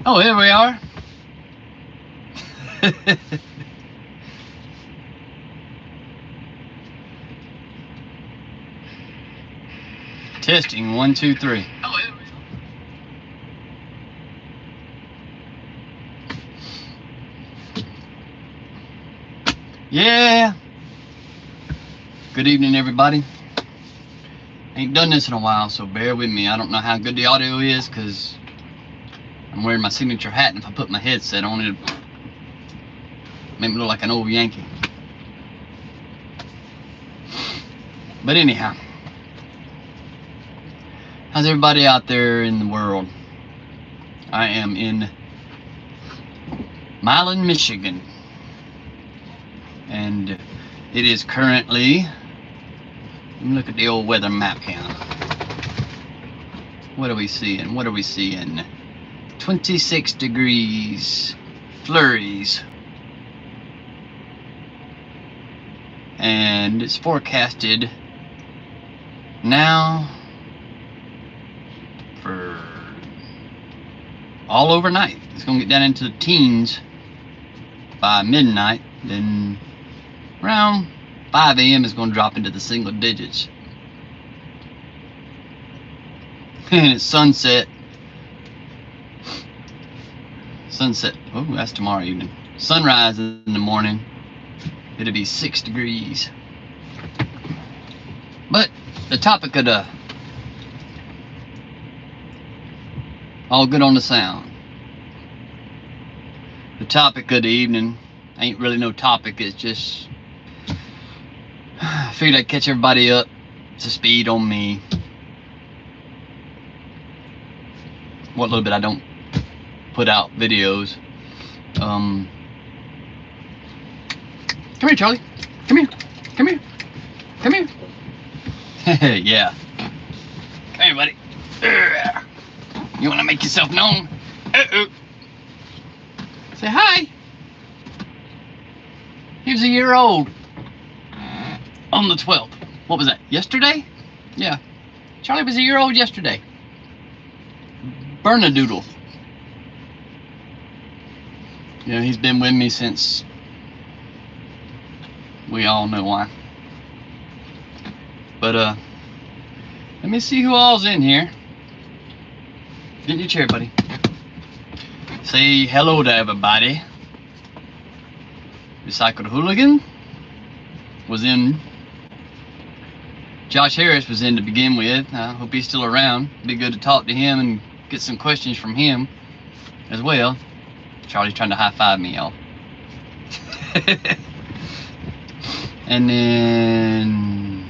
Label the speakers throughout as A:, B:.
A: Oh, here we are. Testing 1, 2, 3.
B: Oh, here we are.
A: Yeah. Good evening, everybody. Ain't done this in a while, so bear with me. I don't know how good the audio is because I'm wearing my signature hat, and if I put my headset on, it'll make me look like an old Yankee. But anyhow, how's everybody out there in the world? I am in Milan, Michigan, and it is currently, let me look at the old weather map here. What are we seeing? 26 degrees, flurries, and it's forecasted now for all overnight. It's gonna get down into the teens by midnight, then around 5 a.m. it's gonna drop into the single digits. And it's sunset. Oh, that's tomorrow evening. Sunrise in the morning, it'll be 6 degrees. But the topic of the all good on the sound. The topic of the evening ain't really no topic. It's just I figured I'd catch everybody up to speed on me. What little bit I don't put out videos. Come here, Charlie. Come here. Come here. Come here. Yeah. Come here, buddy. You want to make yourself known? Say hi. He was a year old on the 12th. What was that? Yesterday? Yeah. Charlie was a year old yesterday. Bernadoodle. You know, he's been with me since we all know why. But let me see who all's in here. Get in your chair, buddy. Say hello to everybody. Recycled Hooligan was in. Josh Harris was in to begin with. I hope he's still around. It'd be good to talk to him and get some questions from him as well. Charlie's trying to high-five me, y'all. And then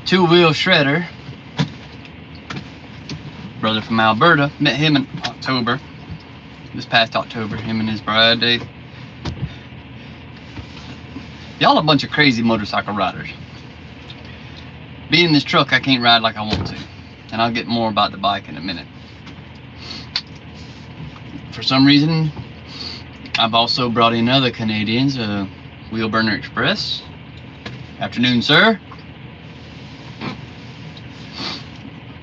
A: Two Wheel Shredder, brother from Alberta. Met him in October, this past October, him and his bride. Y'all a bunch of crazy motorcycle riders. Being in this truck, I can't ride like I want to. And I'll get more about the bike in a minute. For some reason, I've also brought in other Canadians, Wheel Burner Express. Afternoon, sir.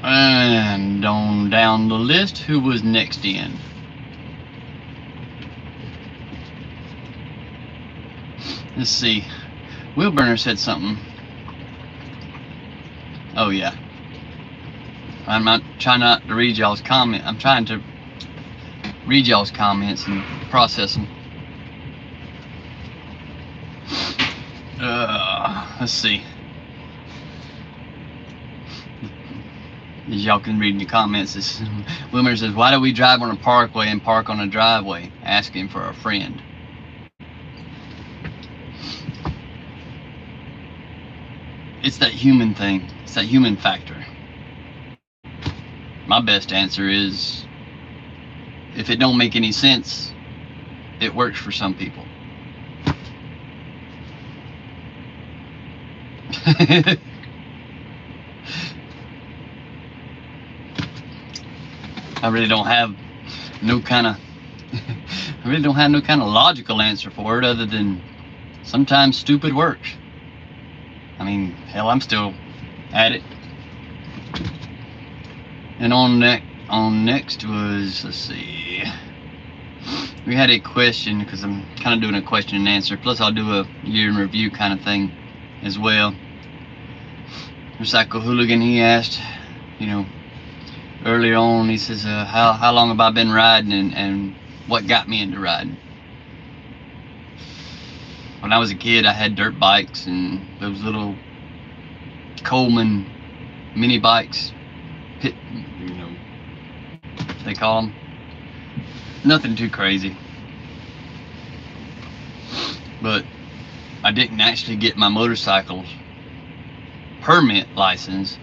A: And on down the list, who was next in? Let's see. Wheel Burner said something. Oh yeah. I'm not trying not to read y'all's comment. I'm trying to read y'all's comments and process them. Let's see. As y'all can read in the comments, this Wilmer says, why do we drive on a parkway and park on a driveway? Asking for a friend. It's that human thing. It's that human factor. My best answer is, if it don't make any sense, it works for some people. I really don't have no kind of logical answer for it other than sometimes stupid works. I mean, hell, I'm still at it. And on next was, let's see, we had a question, because I'm kind of doing a question and answer, plus I'll do a year in review kind of thing as well. Motorcycle Hooligan, he asked, you know, earlier on, he says, how long have I been riding, and what got me into riding? When I was a kid, I had dirt bikes and those little Coleman mini bikes, pit, you know, they call them. Nothing too crazy. But I didn't actually get my motorcycle permit license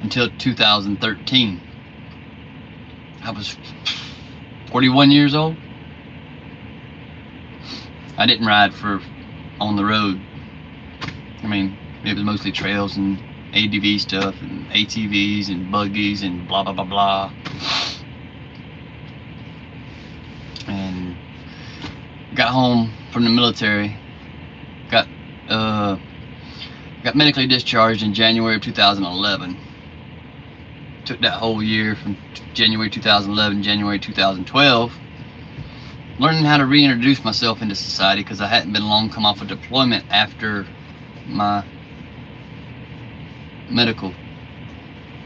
A: until 2013. I was 41 years old. I didn't ride for on the road. I mean, it was mostly trails and ADV stuff and ATVs and buggies and blah blah blah blah. And got home from the military, got medically discharged in January of 2011. Took that whole year from January 2011 January 2012 learning how to reintroduce myself into society, because I hadn't been long come off of deployment after my medical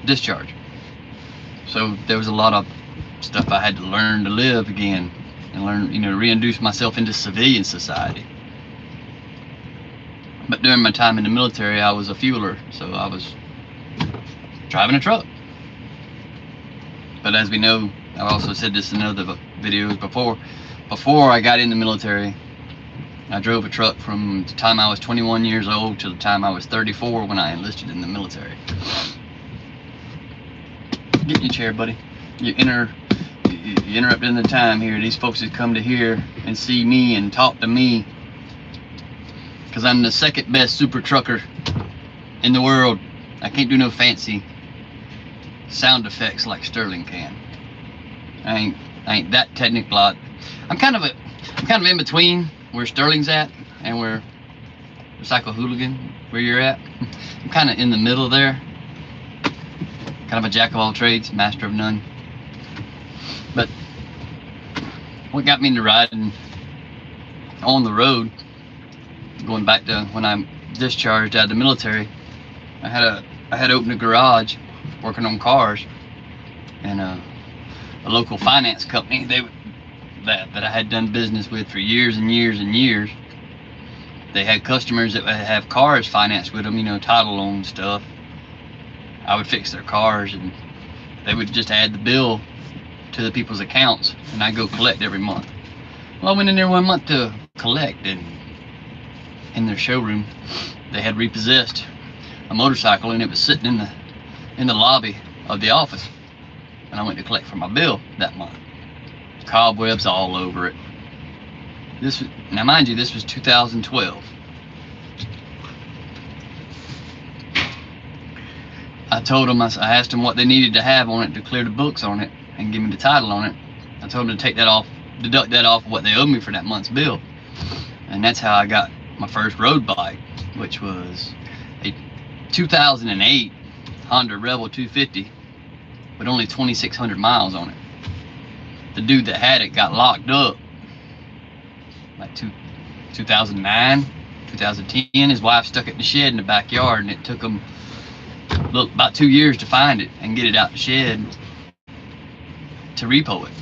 A: discharge. So there was a lot of stuff I had to learn to live again and learn, you know, to reintroduce myself into civilian society. But during my time in the military, I was a fueler, so I was driving a truck. But as we know, I've also said this in other videos before I got in the military, I drove a truck from the time I was 21 years old to the time I was 34 when I enlisted in the military. Get in your chair, buddy. You interrupting the time here. These folks that come to here and see me and talk to me, because I'm the second best super trucker in the world. I can't do no fancy sound effects like Sterling can. I ain't that technical. I'm kind of in between where Sterling's at and where Motorcycle Hooligan, where you're at. I'm kind of in the middle there. Kind of a jack of all trades, master of none. But what got me into riding on the road, going back to when I'm discharged out of the military, I had opened a garage working on cars, and a local finance company that I had done business with for years and years and years. They had customers that would have cars financed with them, you know, title loan stuff. I would fix their cars and they would just add the bill to the people's accounts, and I'd go collect every month. Well, I went in there one month to collect, and in their showroom they had repossessed a motorcycle, and it was sitting in the lobby of the office, and I went to collect for my bill that month. Cobwebs all over it. Now mind you, this was 2012. I told them, I asked them what they needed to have on it to clear the books on it and give me the title on it. I told them to take that off, deduct that off of what they owed me for that month's bill. And that's how I got my first road bike, which was a 2008 Honda Rebel 250 with only 2,600 miles on it. The dude that had it got locked up like 2009, 2010. His wife stuck it in the shed in the backyard, and it took him about 2 years to find it and get it out the shed to repo it.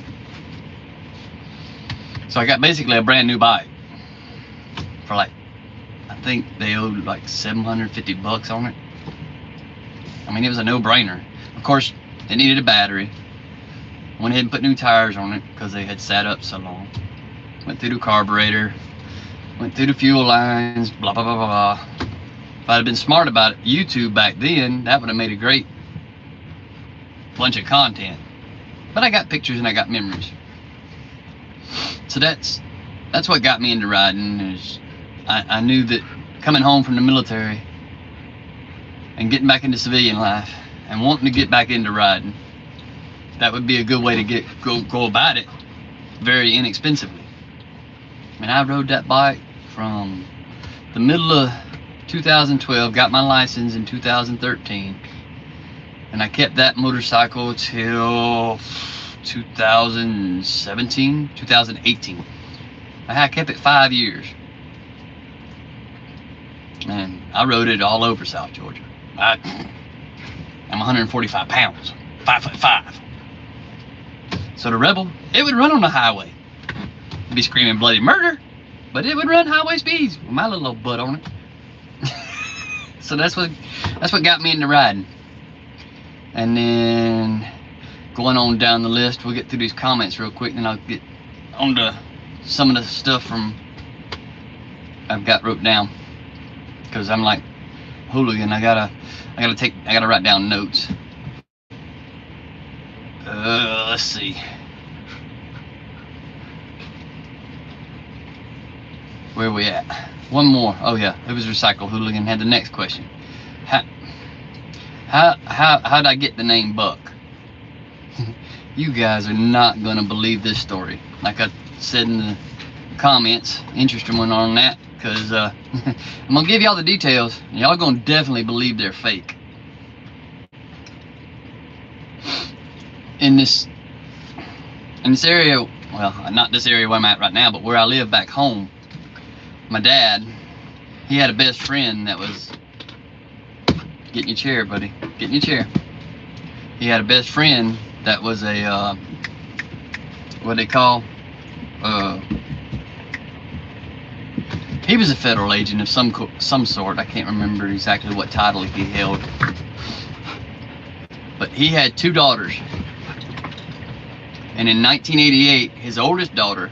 A: So I got basically a brand new bike for like, I think they owed like 750 bucks on it. I mean, it was a no-brainer. Of course, it needed a battery. Went ahead and put new tires on it because they had sat up so long. Went through the carburetor, went through the fuel lines, blah blah blah blah blah. If I'd have been smart about it, YouTube back then, that would have made a great bunch of content. But I got pictures and I got memories. So that's what got me into riding. Is I knew that coming home from the military and getting back into civilian life and wanting to get back into riding, that would be a good way to go about it very inexpensively. And I rode that bike from the middle of 2012, got my license in 2013, and I kept that motorcycle till 2017, 2018. I kept it 5 years. And I rode it all over South Georgia. I'm 145 pounds, 5'5". So the Rebel, it would run on the highway. It'd be screaming bloody murder, but it would run highway speeds with my little old butt on it. So that's what got me into riding. And then going on down the list, we'll get through these comments real quick, and then I'll get on to some of the stuff from I've got wrote down, because I'm like hooligan. I gotta write down notes. Let's see. Where are we at? One more. Oh yeah, it was Recycle Hooligan. Had the next question. How'd I get the name Buck? You guys are not gonna believe this story. Like I said in the comments, interesting one on that, because I'm gonna give y'all the details, and y'all gonna definitely believe they're fake. In this area, well, not this area where I'm at right now, but where I live back home, my dad, he had a best friend that was, get in your chair, buddy, get in your chair. He had a best friend that was a, what they call, he was a federal agent of some sort. I can't remember exactly what title he held. But he had 2 daughters. And in 1988, his oldest daughter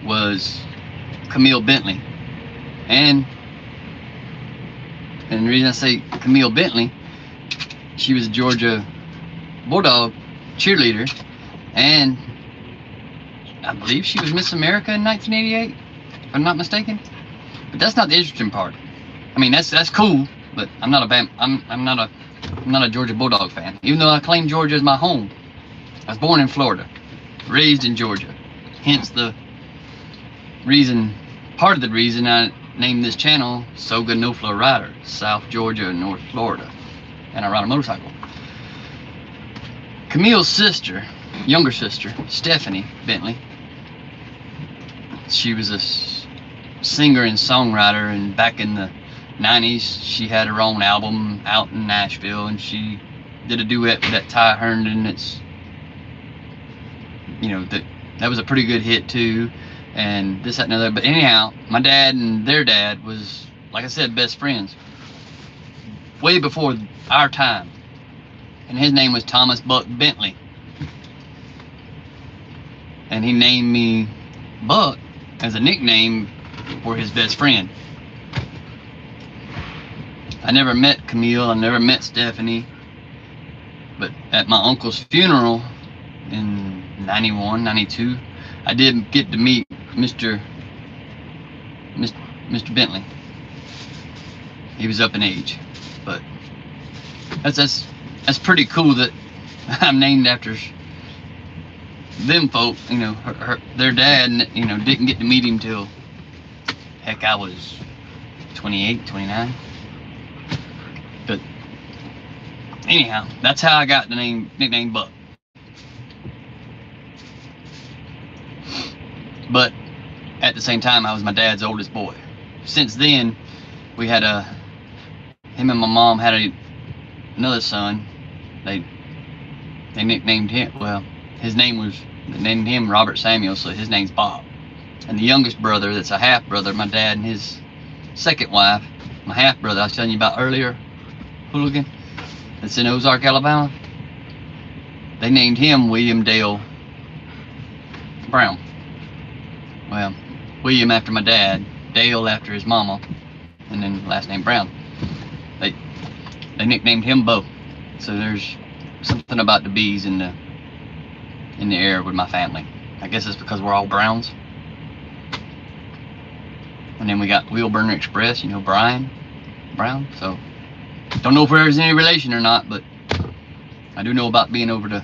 A: was Camille Bentley. And the reason I say Camille Bentley, she was a Georgia Bulldog cheerleader, and I believe she was Miss America in 1988, if I'm not mistaken. But that's not the interesting part. I mean, that's cool, but I'm not a Georgia Bulldog fan. Even though I claim Georgia as my home, I was born in Florida, raised in Georgia. Hence the reason, part of the reason I named this channel So Good No Flow Rider, South Georgia and North Florida, and I ride a motorcycle. Camille's sister, younger sister, Stephanie Bentley, she was a singer and songwriter, and back in the 90s she had her own album out in Nashville, and she did a duet with that Ty Herndon. It's, you know, that was a pretty good hit too, and this, that, and other. But anyhow, my dad and their dad was, like I said, best friends way before our time, and his name was Thomas Buck Bentley, and he named me Buck as a nickname for his best friend. I never met Camille, I never met Stephanie, but at my uncle's funeral in 91, 92, I did get to meet Mr. Bentley. He was up in age, but that's pretty cool that I'm named after them folk. You know, their dad, you know, didn't get to meet him till, heck, I was 28, 29. But anyhow, that's how I got the nickname Buck. But at the same time, I was my dad's oldest boy. Since then, we had him and my mom had another son. They nicknamed him, well, they named him Robert Samuel, so his name's Bob. And the youngest brother, that's a half brother, my dad and his second wife, my half brother I was telling you about earlier, Hooligan, that's in Ozark, Alabama, they named him William Dale Brown. Well, William after my dad, Dale after his mama, and then last name Brown. They nicknamed him Bo. So there's something about the B's in the air with my family. I guess it's because we're all Browns. And then we got Wheelburner Express, you know, Brian Brown. So don't know if there's any relation or not, but I do know about being over the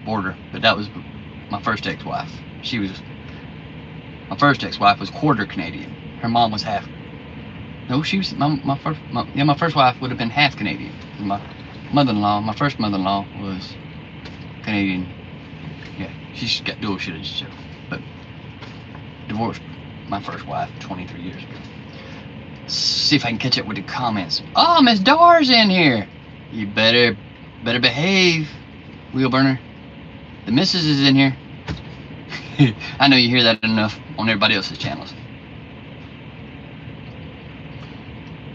A: border. But that was my first ex-wife. My first ex-wife was quarter Canadian. Her mom was half. No, she was my first wife would have been half Canadian. My first mother-in-law was Canadian. Yeah, she's got dual citizenship, but divorced my first wife 23 years ago. See if I can catch up with the comments. Oh, Miss Dar's in here. You better behave, wheel burner. The missus is in here. I know you hear that enough on everybody else's channels.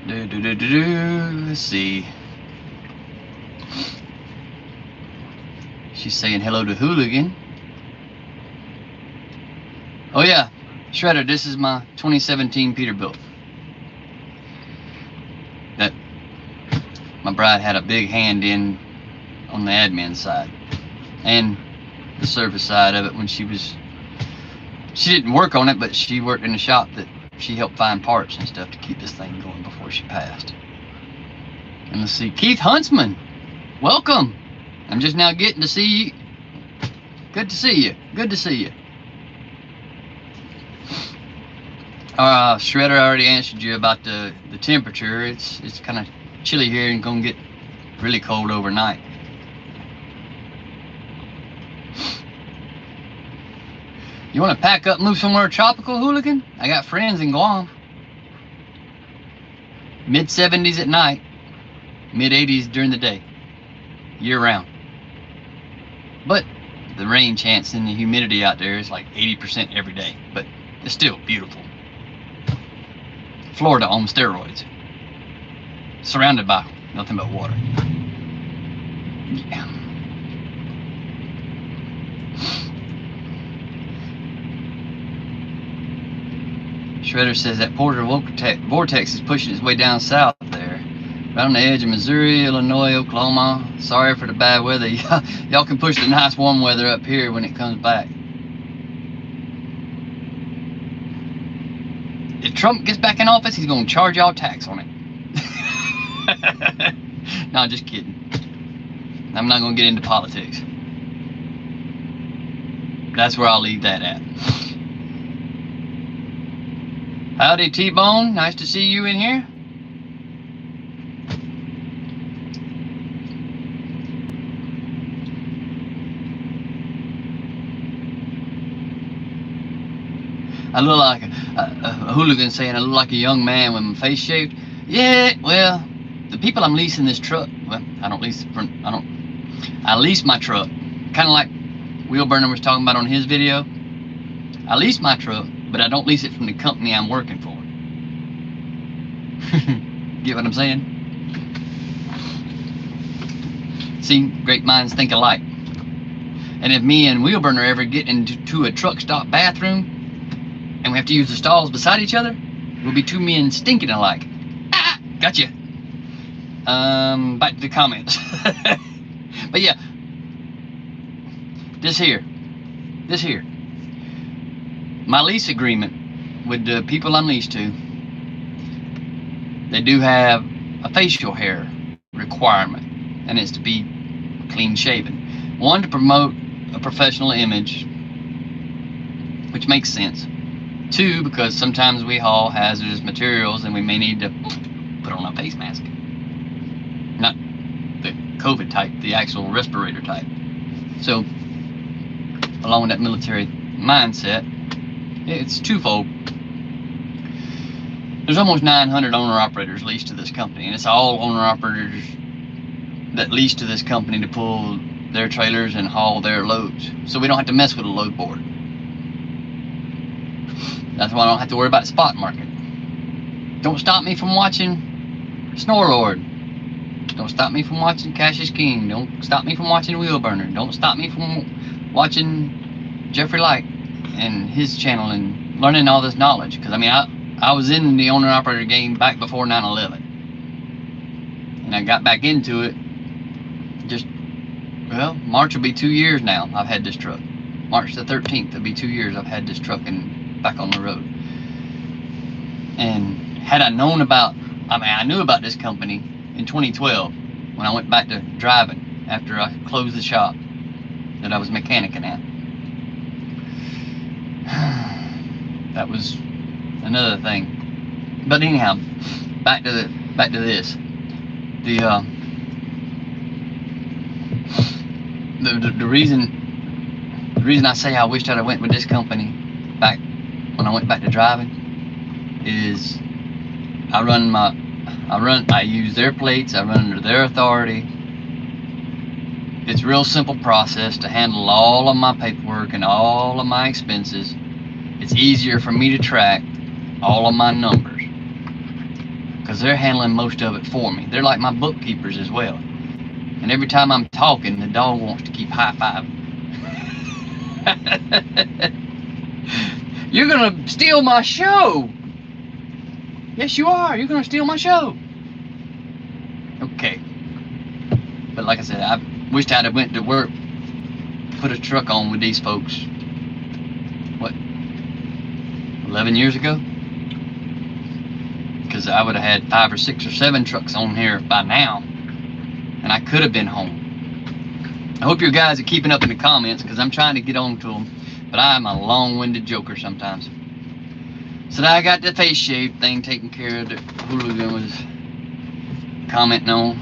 A: Let's see. She's saying hello to Hooligan. Oh yeah, Shredder, this is my 2017 Peterbilt. That my bride had a big hand in on the admin side and the service side of it when she didn't work on it, but she worked in a shop that she helped find parts and stuff to keep this thing going before she passed. And let's see, Keith Huntsman, welcome. I'm just now getting to see you. Good to see you. Good to see you. Shredder, I already answered you about the temperature. It's kind of chilly here and gonna get really cold overnight. You want to pack up and move somewhere tropical, Hooligan? I got friends in Guam. Mid-70s at night, mid-80s during the day, year-round. But the rain chance and the humidity out there is like 80% every day, but it's still beautiful. Florida on steroids. Surrounded by nothing but water. Yeah. Shredder says that Porter vortex is pushing its way down south there. Right on the edge of Missouri, Illinois, Oklahoma. Sorry for the bad weather. Y'all can push the nice warm weather up here when it comes back. If Trump gets back in office, he's going to charge y'all tax on it. No, just kidding. I'm not going to get into politics. That's where I'll leave that at. Howdy, T-Bone. Nice to see you in here. I look like a hooligan saying I look like a young man with my face shaved. Yeah, well, the people I'm leasing this truck, well, I lease my truck. Kind of like Wheel Burner was talking about on his video. I lease my truck, but I don't lease it from the company I'm working for. Get what I'm saying? See, great minds think alike. And if me and Wheel Burner ever get into a truck stop bathroom, and we have to use the stalls beside each other, we'll be two men stinking alike. Ah, gotcha. Back to the comments. But yeah, this here, my lease agreement with the people I'm leased to, they do have a facial hair requirement, and it's to be clean shaven. One, to promote a professional image, which makes sense. Two, because sometimes we haul hazardous materials and we may need to put on a face mask. Not the COVID type, the actual respirator type. So, along with that military mindset, it's twofold. There's almost 900 owner-operators leased to this company, and it's all owner-operators that lease to this company to pull their trailers and haul their loads. So we don't have to mess with a load board. That's why I don't have to worry about the spot market. Don't stop me from watching Snorlord. Don't stop me from watching Cash is King. Don't stop me from watching Wheel Burner. Don't stop me from watching Jeffrey Light and his channel and learning all this knowledge. Because I mean, I was in the owner-operator game back before 9/11. And I got back into it just, well, March will be 2 years now I've had this truck. March the 13th, it'll be 2 years I've had this truck and back on the road. And had I known about, I knew about this company in 2012 when I went back to driving after I closed the shop that I was mechanicing at. That was another thing. But anyhow, back to this. the reason I say I wished I'd have went with this company back when I went back to driving is I use their plates, I run under their authority. It's a real simple process to handle all of my paperwork and all of my expenses. It's easier for me to track all of my numbers because they're handling most of it for me. They're like my bookkeepers as well. And every time I'm talking, the dog wants to keep high-fiving. You're gonna steal my show. Yes, you are. You're gonna steal my show. Okay. But like I said, I wished I'd have went to work, put a truck on with these folks. What? 11 years ago? Because I would have had 5 or 6 or 7 trucks on here by now, and I could have been home. I hope you guys are keeping up in the comments because I'm trying to get on to them, but I'm a long-winded joker sometimes. So now I got the face shave thing taken care of that Hooligan was commenting on.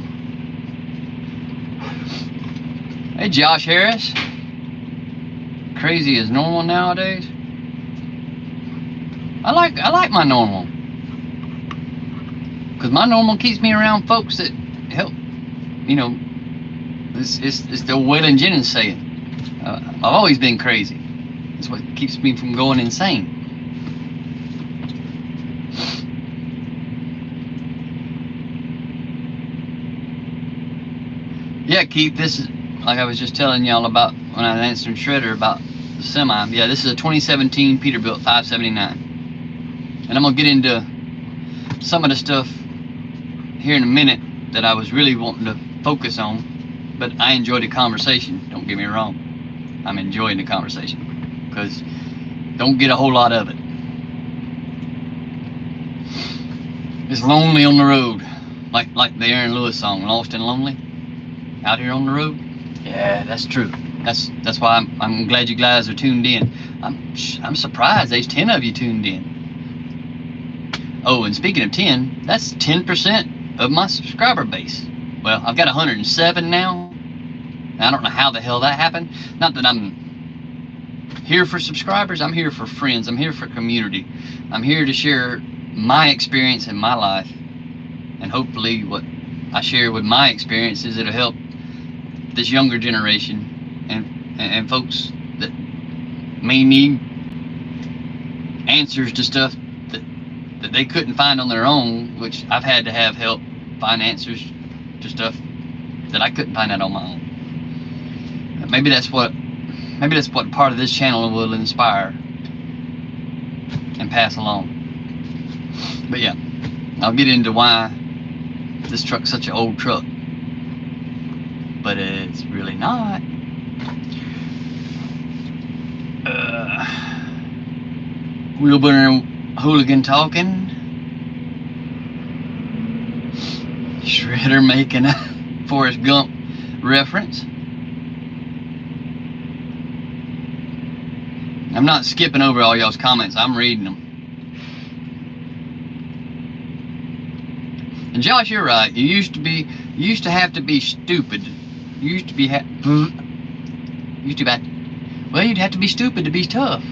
A: Hey, Josh Harris. Crazy as normal nowadays. I like my normal. Because my normal keeps me around folks that help, you know, it's the Waylon Jennings saying. I've always been crazy. It's what keeps me from going insane. Yeah, Keith, this is, like I was just telling y'all about when I was answering Shredder about the semi. Yeah, this is a 2017 Peterbilt 579. And I'm going to get into some of the stuff here in a minute that I was really wanting to focus on. But I enjoyed the conversation, don't get me wrong. I'm enjoying the conversation because don't get a whole lot of it. It's lonely on the road, like the Aaron Lewis song, Lost and Lonely. Out here on the road. Yeah, that's true. That's why I'm glad you guys are tuned in. I'm surprised there's 10 of you tuned in. Oh, and speaking of 10, that's 10% of my subscriber base. Well, I've got 107 now. I don't know how the hell that happened. Not that I'm here for subscribers. I'm here for friends. I'm here for community. I'm here to share my experience in my life, and hopefully what I share with my experiences, it'll help this younger generation and folks that may need answers to stuff that they couldn't find on their own, which I've had to have help find answers to stuff that I couldn't find out on my own. Maybe that's what part of this channel will inspire and pass along. But yeah, I'll get into why this truck's such an old truck, but it's really not. Wheelburner Hooligan talking. Shredder making a Forrest Gump reference. I'm not skipping over all y'all's comments. I'm reading them. And Josh, you're right. You used to have to be stupid. You'd have to be stupid to be tough.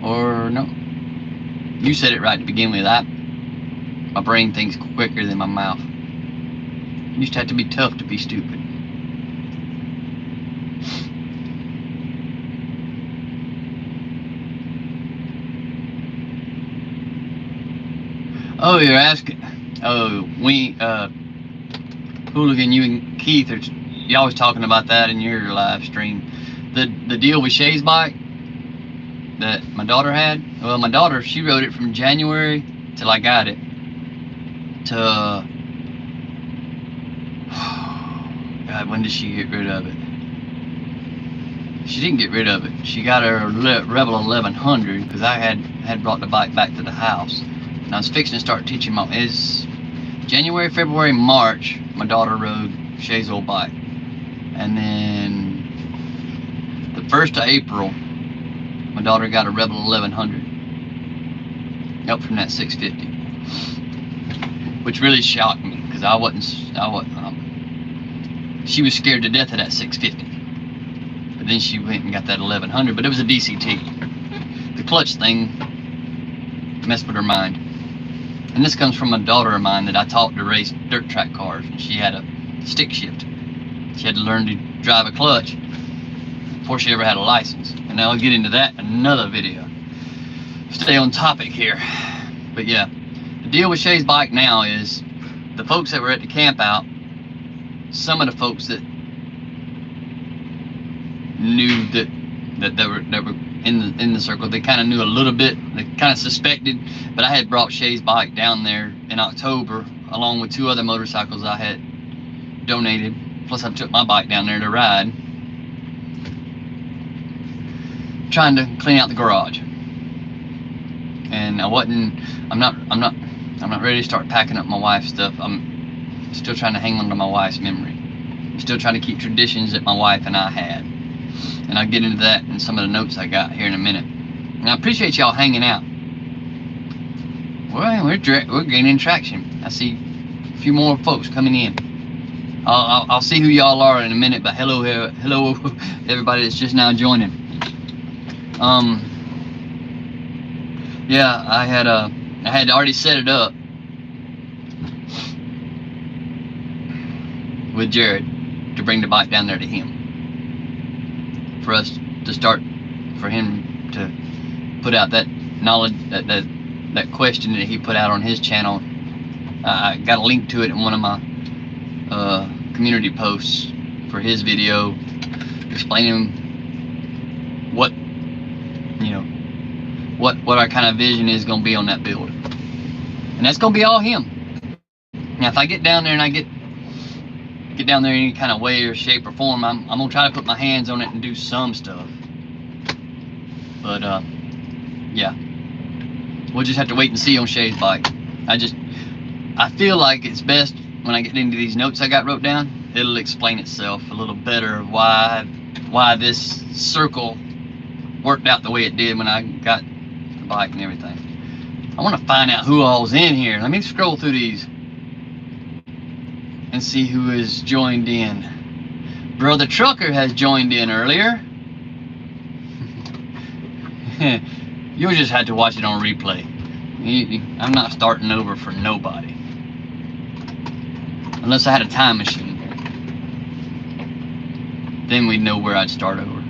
A: Or no. You said it right to begin with. My brain thinks quicker than my mouth. You used to have to be tough to be stupid. Oh, you're asking. Oh, Hooligan, you and Keith y'all was talking about that in your live stream. The deal with Shay's bike that my daughter had. Well, my daughter, she rode it from January till I got it to God, when did she get rid of it? She didn't get rid of it. She got her Rebel 1100 because I had brought the bike back to the house. And I was fixing to start teaching my. It's January, February, March. My daughter rode Shay's old bike, and then the 1st of April, my daughter got a Rebel 1100 up from that 650, which really shocked me because I wasn't. She was scared to death of that 650. but then she went and got that 1100, but it was a DCT. The clutch thing messed with her mind. And this comes from a daughter of mine that I taught to race dirt track cars, and she had a stick shift. She had to learn to drive a clutch before she ever had a license. And I'll get into that in another video. Stay on topic here. But yeah, the deal with Shay's bike now is the folks that were at the camp out, some of the folks that knew that they were in the circle, they kind of knew a little bit, they kind of suspected, but I had brought Shay's bike down there in October along with 2 other motorcycles I had donated, plus I took my bike down there to ride, trying to clean out the garage. And I'm not ready to start packing up my wife's stuff. I'm still trying to hang on to my wife's memory. I'm still trying to keep traditions that my wife and I had. And I'll get into that in some of the notes I got here in a minute. And I appreciate y'all hanging out. Well, we're gaining traction. I see a few more folks coming in. I'll see who y'all are in a minute, but hello everybody that's just now joining. Yeah, I had already set it up with Jared to bring the bike down there to him, for us to start, for him to put out that knowledge, that question that he put out on his channel. I got a link to it in one of my community posts for his video, explaining what, you know, what our kind of vision is going to be on that build. And that's going to be all him. Now if I get down there and I get down there in any kind of way or shape or form, I'm going to try to put my hands on it and do some stuff. But yeah, we'll just have to wait and see on Shay's bike. I feel like it's best when I get into these notes I got wrote down, it'll explain itself a little better of why this circle worked out the way it did when I got the bike and everything. I want to find out who all's in here. Let me scroll through these and see who has joined in. Brother Trucker has joined in earlier. You'll just have to watch it on replay. I'm not starting over for nobody. Unless I had a time machine. Then we'd know where I'd start over.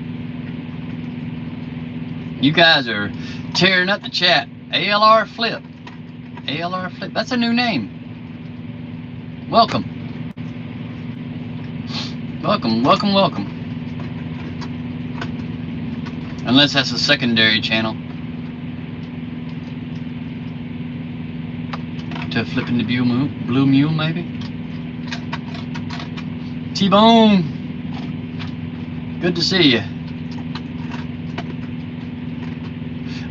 A: You guys are tearing up the chat. ALR Flip. ALR Flip. That's a new name. Welcome. Welcome, welcome, welcome. Unless that's a secondary channel to Flipping the Blue Mule, maybe. T-Bone, good to see you.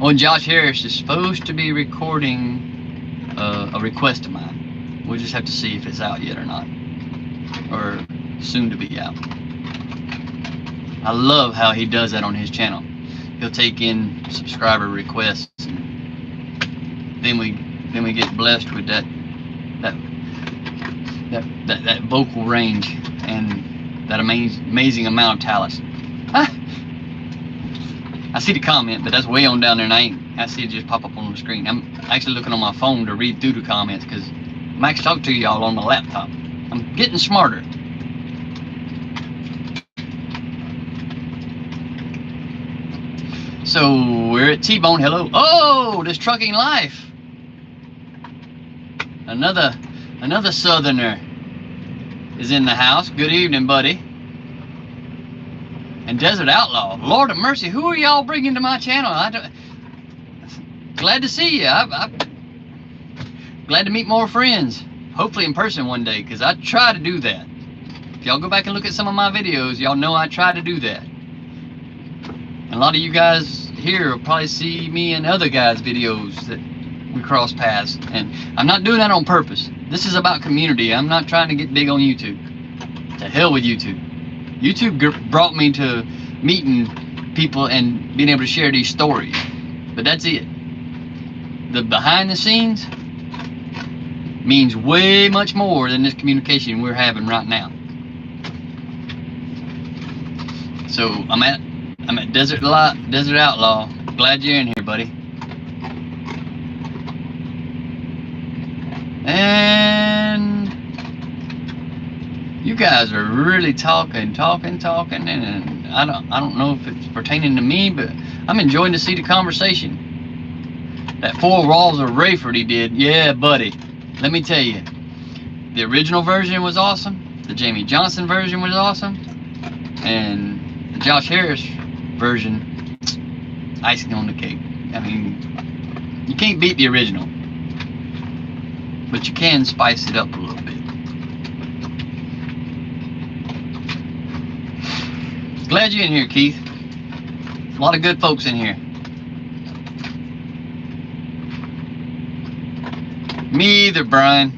A: Oh, and Josh Harris is supposed to be recording a request of mine. We'll just have to see if it's out yet or not, or soon to be out. I love how he does that on his channel. He'll take in subscriber requests, and then we get blessed with that vocal range and that amazing amount of talent. I see the comment, but that's way on down there, and I see it just pop up on the screen. I'm actually looking on my phone to read through the comments because I'm actually talking to y'all on my laptop. I'm getting smarter. So we're at T-Bone. Hello. Oh, this trucking life. Another southerner is in the house. Good evening, buddy. And Desert Outlaw. Lord of mercy, who are y'all bringing to my channel? Glad to see you. I'm glad to meet more friends. Hopefully in person one day, because I try to do that. If y'all go back and look at some of my videos, y'all know I try to do that. And a lot of you guys here will probably see me in other guys' videos that we cross paths. And I'm not doing that on purpose. This is about community. I'm not trying to get big on YouTube. To hell with YouTube. YouTube brought me to meeting people and being able to share these stories. But that's it. The behind the scenes means way much more than this communication we're having right now. So I'm at Desert Outlaw. Glad you're in here, buddy. And you guys are really talking, and I don't know if it's pertaining to me, but I'm enjoying to see the conversation. That 4 Walls of Rayford he did, yeah, buddy. Let me tell you, the original version was awesome. The Jamie Johnson version was awesome, and the Josh Harris version, icing on the cake. I mean, you can't beat the original, but you can spice it up a little bit. Glad you're in here, Keith. A lot of good folks in here. Me either, Brian.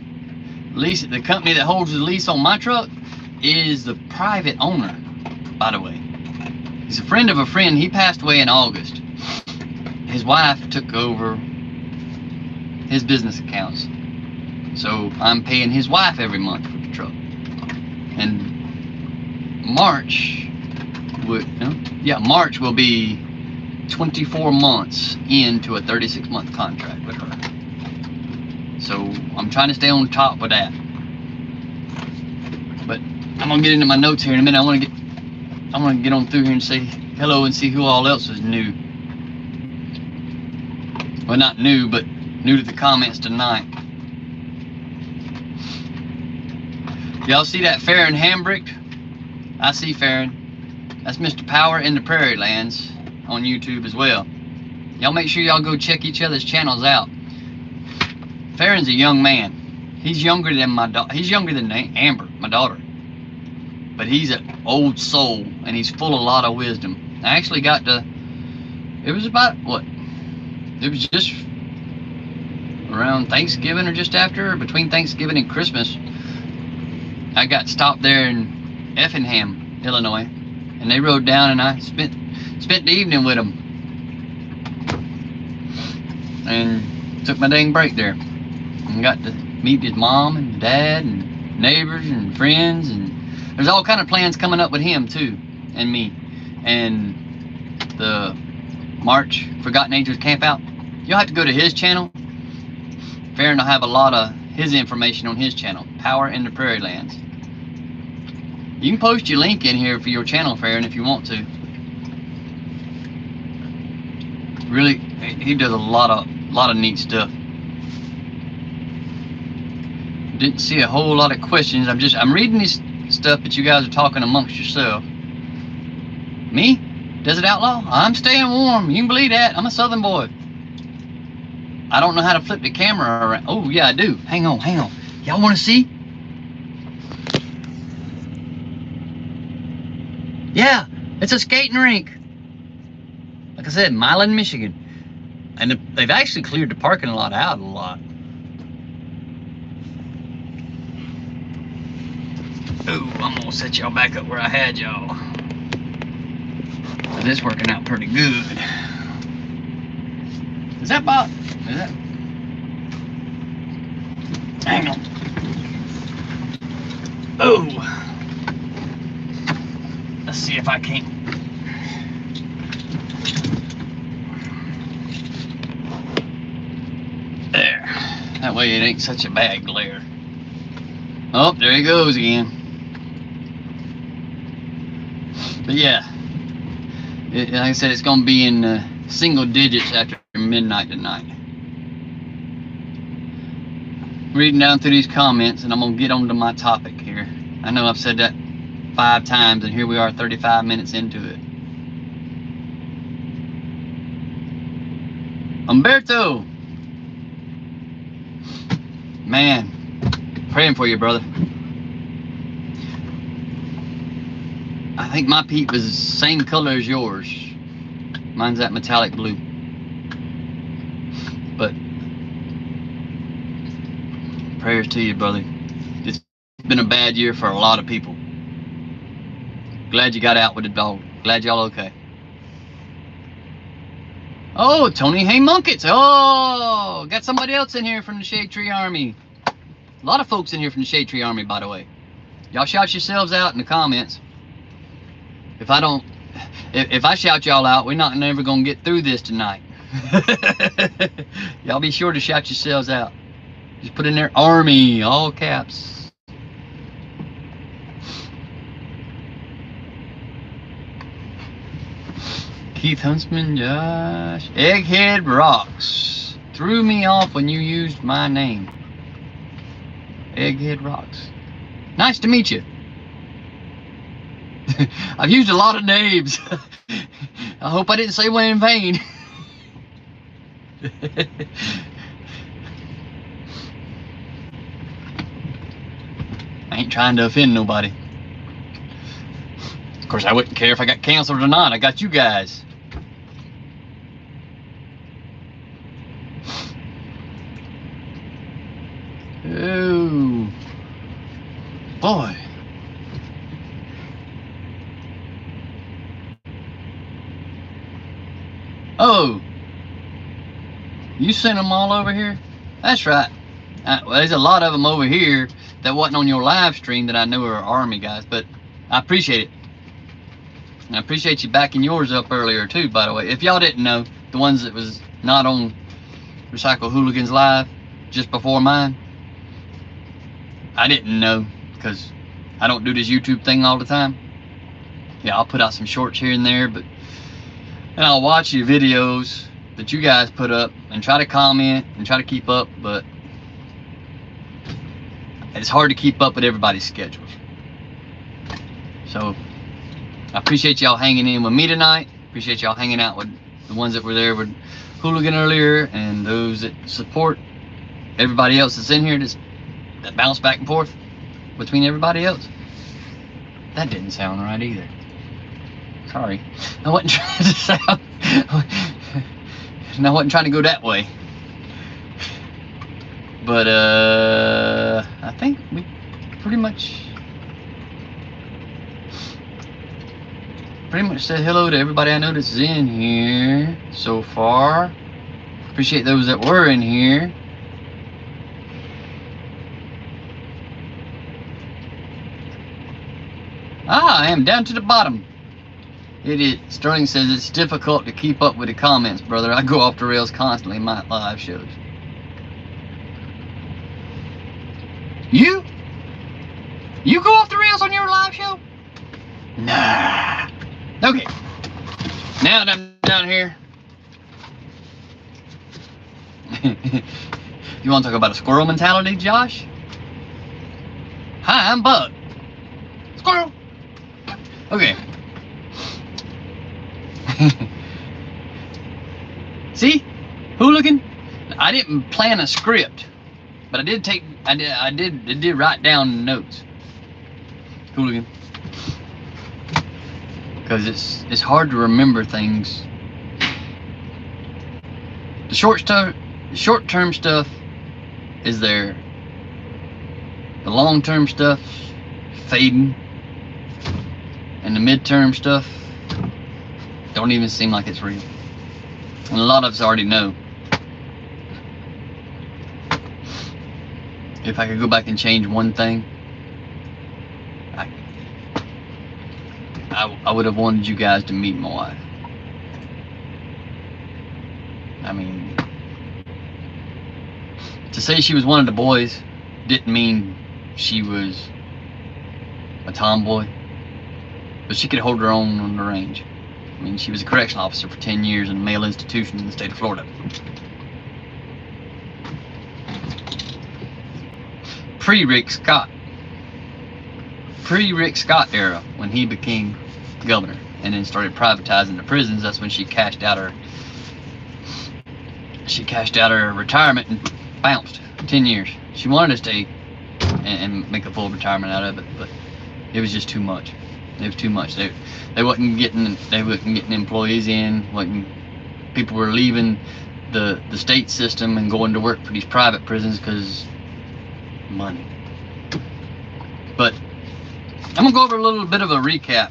A: Lease, the company that holds the lease on my truck is the private owner, by the way. He's a friend of a friend. He passed away in August. His wife took over his business accounts. So I'm paying his wife every month for the truck. And March will be 24 months into a 36-month contract with her. So I'm trying to stay on top of that. But I'm gonna get into my notes here in a minute. I want to get on through here and say hello and see who all else is new. Well, not new, but new to the comments tonight. Y'all see that Farron Hambrick? I see Farron. That's Mr. Power in the Prairie Lands on YouTube as well. Y'all make sure y'all go check each other's channels out. Farron's a young man. He's younger than he's younger than Amber, my daughter. But he's an old soul, and he's full of a lot of wisdom. I actually got to, it was about, what? It was just around Thanksgiving or just after, or between Thanksgiving and Christmas. I got stopped there in Effingham, Illinois, and they rode down, and I spent the evening with them, and took my dang break there, and got to meet his mom and dad and neighbors and friends, and there's all kind of plans coming up with him too, and me, and the March Forgotten Angels camp out. You'll have to go to his channel. Farron will have a lot of his information on his channel, Power in the Prairie Lands. You can post your link in here for your channel, Farron, if you want to. Really, he does a lot of neat stuff. Didn't see a whole lot of questions. I'm reading this stuff that you guys are talking amongst yourself. Me? Desert Outlaw? I'm staying warm. You can believe that. I'm a Southern boy. I don't know how to flip the camera around. Oh, yeah, I do. Hang on. Y'all want to see? Yeah, it's a skating rink. Like I said, Milan, Michigan. And they've actually cleared the parking lot out a lot. Ooh, I'm gonna set y'all back up where I had y'all. But it's working out pretty good. Is that Bob? Is that? Hang on. Oh. Let's see if I can't. There. That way it ain't such a bad glare. Oh, there he goes again. But yeah, like I said, it's gonna be in single digits after midnight tonight. Reading down through these comments, and I'm gonna get on to my topic here. I know I've said that 5 times, and here we are 35 minutes into it. Umberto, man, praying for you, brother. I think my peep is the same color as yours. Mine's that metallic blue. But prayers to you, brother. It's been a bad year for a lot of people. Glad you got out with the dog. Glad y'all okay. Oh, Tony Hay Munkets. Oh, got somebody else in here from the Shade Tree Army. A lot of folks in here from the Shade Tree Army, by the way. Y'all shout yourselves out in the comments. If I don't if I shout y'all out, we're not never gonna get through this tonight. Y'all be sure to shout yourselves out. Just put in there Army, all caps. Keith Huntsman, Josh. Egghead Rocks. Threw me off when you used my name. Egghead Rocks. Nice to meet you. I've used a lot of names. I hope I didn't say one in vain. I ain't trying to offend nobody. Of course, I wouldn't care if I got canceled or not. I got you guys. Oh, boy. Oh, you sent them all over here? That's right. Well, there's a lot of them over here that wasn't on your live stream that I know are Army guys, but I appreciate it. And I appreciate you backing yours up earlier too, by the way. If y'all didn't know, the ones that was not on Recycle Hooligans Live just before mine, I didn't know because I don't do this YouTube thing all the time. Yeah, I'll put out some shorts here and there, but and I'll watch your videos that you guys put up and try to comment and try to keep up, but it's hard to keep up with everybody's schedules. So I appreciate y'all hanging in with me tonight. Appreciate y'all hanging out with the ones that were there with Hooligan earlier and those that support everybody else that's in here that bounce back and forth between everybody else. That didn't sound right either. Sorry. I wasn't trying to sound... and I wasn't trying to go that way. But, I think we pretty much said hello to everybody I know that's in here so far. Appreciate those that were in here. I am down to the bottom. It is. Sterling says it's difficult to keep up with the comments, brother. I go off the rails constantly in my live shows. You go off the rails on your live show? Nah. Okay. Now that I'm down here, you want to talk about a squirrel mentality, Josh? Hi, I'm Bug. Squirrel. Okay. See, Hooligan, I didn't plan a script, but I did write down notes. Hooligan, because it's hard to remember things. The short-term stuff is there. The long-term stuff fading, and the mid-term stuff don't even seem like it's real. And a lot of us already know. If I could go back and change one thing, I would have wanted you guys to meet my wife. I mean, to say she was one of the boys didn't mean she was a tomboy, but she could hold her own on the range. I mean, she was a correctional officer for 10 years in a male institution in the state of Florida. Pre-Rick Scott era, when he became governor and then started privatizing the prisons, that's when she cashed out her retirement and bounced 10 years. She wanted to stay and make a full retirement out of it, but it was just too much. It was too much. They wasn't getting employees in. People were leaving the state system and going to work for these private prisons because money. But I'm gonna go over a little bit of a recap.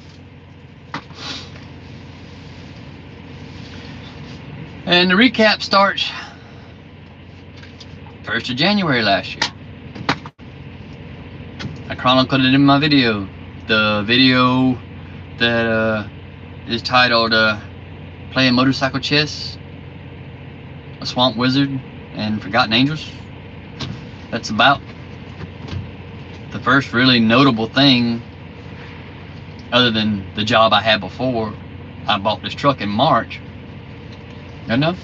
A: And the recap starts 1st of January last year. I chronicled it in my video. The video that is titled Playing Motorcycle Chess, A Swamp Wizard, and Forgotten Angels. That's about the first really notable thing, other than the job I had before I bought this truck in March. Good enough?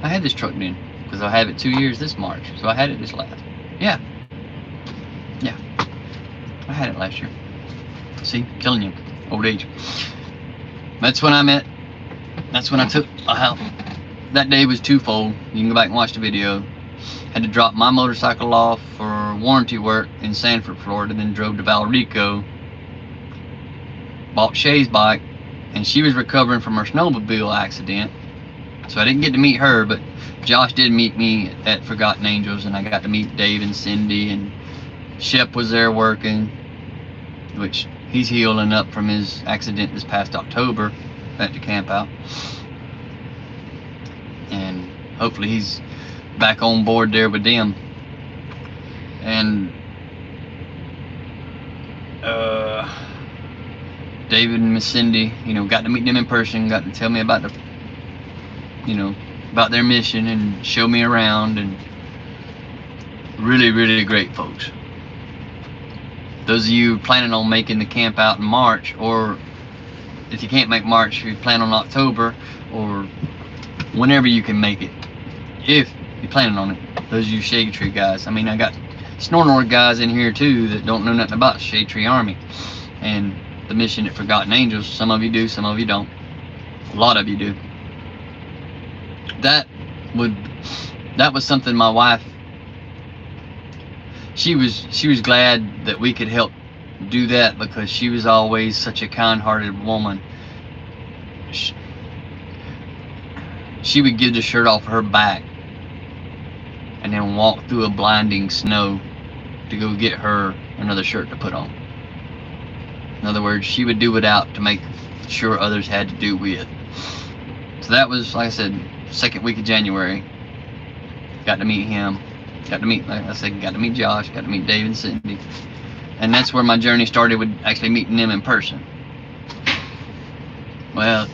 A: I had this truck then, because I have it 2 years this March, so I had it this last. Yeah, I had it last year. See, killing you, old age. That's when I met. That's when I took a house. That day was twofold. You can go back and watch the video. Had to drop my motorcycle off for warranty work in Sanford, Florida, then drove to Valrico. Bought Shay's bike, and she was recovering from her snowmobile accident, so I didn't get to meet her, but Josh did meet me at Forgotten Angels, and I got to meet Dave and Cindy, and Shep was there working, which he's healing up from his accident this past October at the camp out, and hopefully he's back on board there with them. And David and Miss Cindy, you know, got to meet them in person, got to tell me about the, you know, about their mission and show me around, and really, really great folks. Those of you planning on making the camp out in March, or if you can't make March, if you plan on October, or whenever you can make it, if you're planning on it, those of you Shade Tree guys. I mean, I got Snornor guys in here too that don't know nothing about Shade Tree Army and the mission at Forgotten Angels. Some of you do, some of you don't. A lot of you do. That was something my wife, she was glad that we could help do that, because she was always such a kind-hearted woman. She would give the shirt off her back and then walk through a blinding snow to go get her another shirt to put on. In other words, she would do without to make sure others had to do with. So that was, like I said, second week of January. Got to meet him. Got to meet, like I said, got to meet Josh. Got to meet Dave and Cindy. And that's where my journey started, with actually meeting them in person. Well,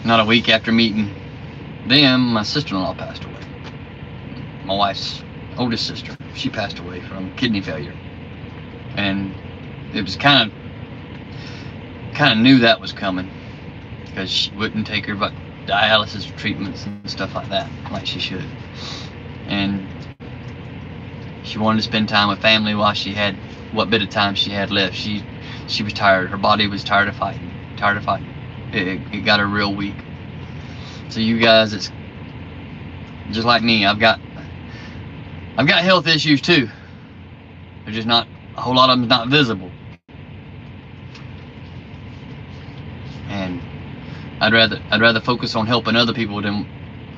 A: not a week after meeting them, my sister-in-law passed away. My wife's oldest sister. She passed away from kidney failure. And it was kind of knew that was coming, because she wouldn't take her dialysis treatments and stuff like that, like she should. And she wanted to spend time with family while she had what bit of time she had left. She was tired. Her body was tired of fighting. It got her real weak. So you guys, it's just like me. I've got health issues too. They're just not, a whole lot of them's not visible. And I'd rather focus on helping other people than,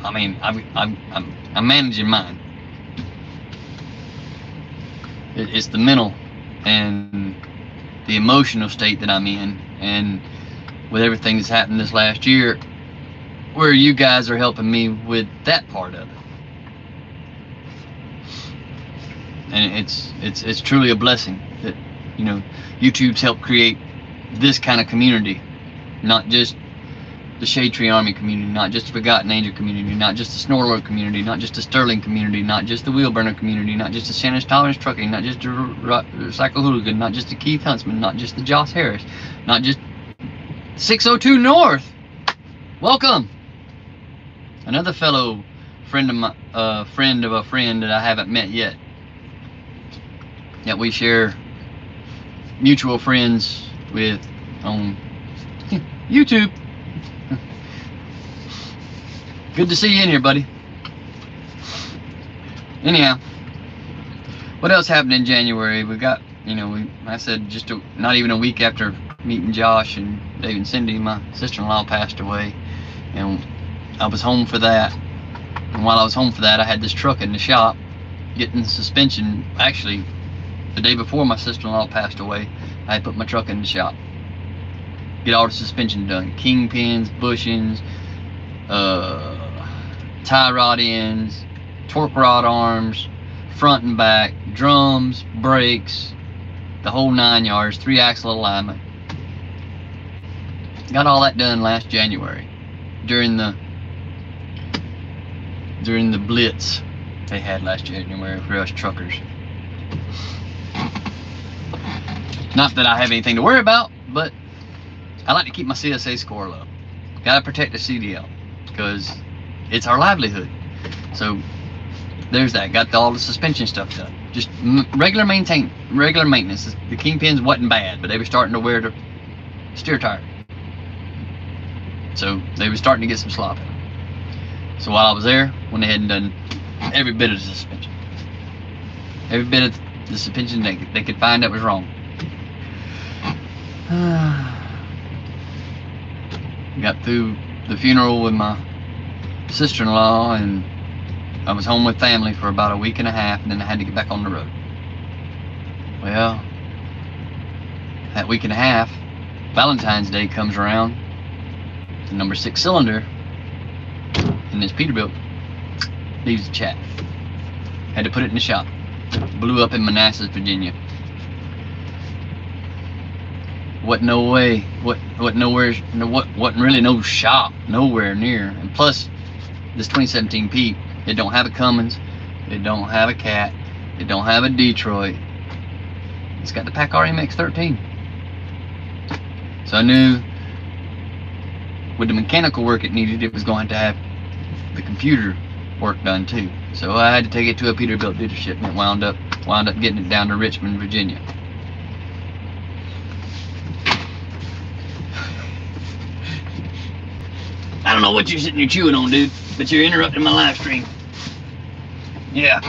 A: I mean, I'm managing mine. It's the mental and the emotional state that I'm in, and with everything that's happened this last year, where you guys are helping me with that part of it. And it's truly a blessing that, you know, YouTube's helped create this kind of community, not just the Shade Tree Army community, not just the Forgotten Angel community, not just the Snorlord community, not just the Sterling community, not just the Wheelburner community, not just the Shannon's Tolerance Trucking, not just the Cycle Hooligan, not just the Keith Huntsman, not just the Joss Harris, not just 602 North. Welcome. Another fellow friend of my friend of a friend that I haven't met yet, that we share mutual friends with on YouTube. Good to see you in here, buddy. Anyhow, what else happened in January? We got, you know, I said just not even a week after meeting Josh and Dave and Cindy, my sister-in-law passed away, and I was home for that. And while I was home for that, I had this truck in the shop getting suspension. Actually, the day before my sister-in-law passed away, I had put my truck in the shop, get all the suspension done, kingpins, bushings, tie rod ends, torque rod arms, front and back, drums, brakes, the whole 9 yards, 3-axle alignment. Got all that done last January during the blitz they had last January for us truckers. Not that I have anything to worry about, but I like to keep my CSA score low. Gotta protect the CDL because it's our livelihood. So there's that. Got all the suspension stuff done. Just regular maintenance. The Kingpins wasn't bad, but they were starting to wear the steer tire. So they were starting to get some slop in them. So while I was there, went ahead and done every bit of the suspension. Every bit of the suspension they could find that was wrong. Got through the funeral with my sister-in-law, and I was home with family for about a week and a half, and then I had to get back on the road. Well, that week and a half, Valentine's Day comes around. The number 6 cylinder in this Peterbilt needs a chat. Had to put it in the shop. Blew up in Manassas, Virginia. Wasn't no way. Wasn't really no shop nowhere near. And plus, this 2017 Pete, it don't have a Cummins, it don't have a Cat, it don't have a Detroit. It's got the PACCAR MX-13. So I knew with the mechanical work it needed, it was going to have the computer work done too. So I had to take it to a Peterbilt dealership, and it wound up getting it down to Richmond, Virginia. I don't know what you're sitting here chewing on, dude, but you're interrupting my live stream. Yeah.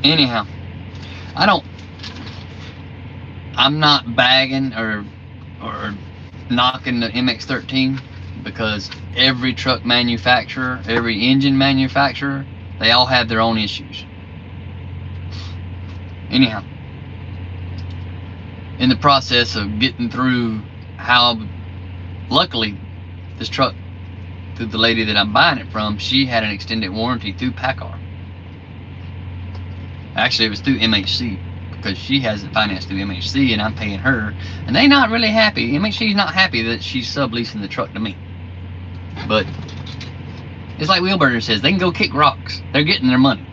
A: Anyhow, I'm not bagging or knocking the MX-13, because every truck manufacturer, every engine manufacturer, they all have their own issues. Anyhow, in the process of getting through luckily this truck, through the lady that I'm buying it from, she had an extended warranty through PACCAR. Actually, it was through MHC, because she has it financed through MHC and I'm paying her, and they're not really happy. MHC's not happy that she's subleasing the truck to me. But it's like Wheelburger says, they can go kick rocks. They're getting their money.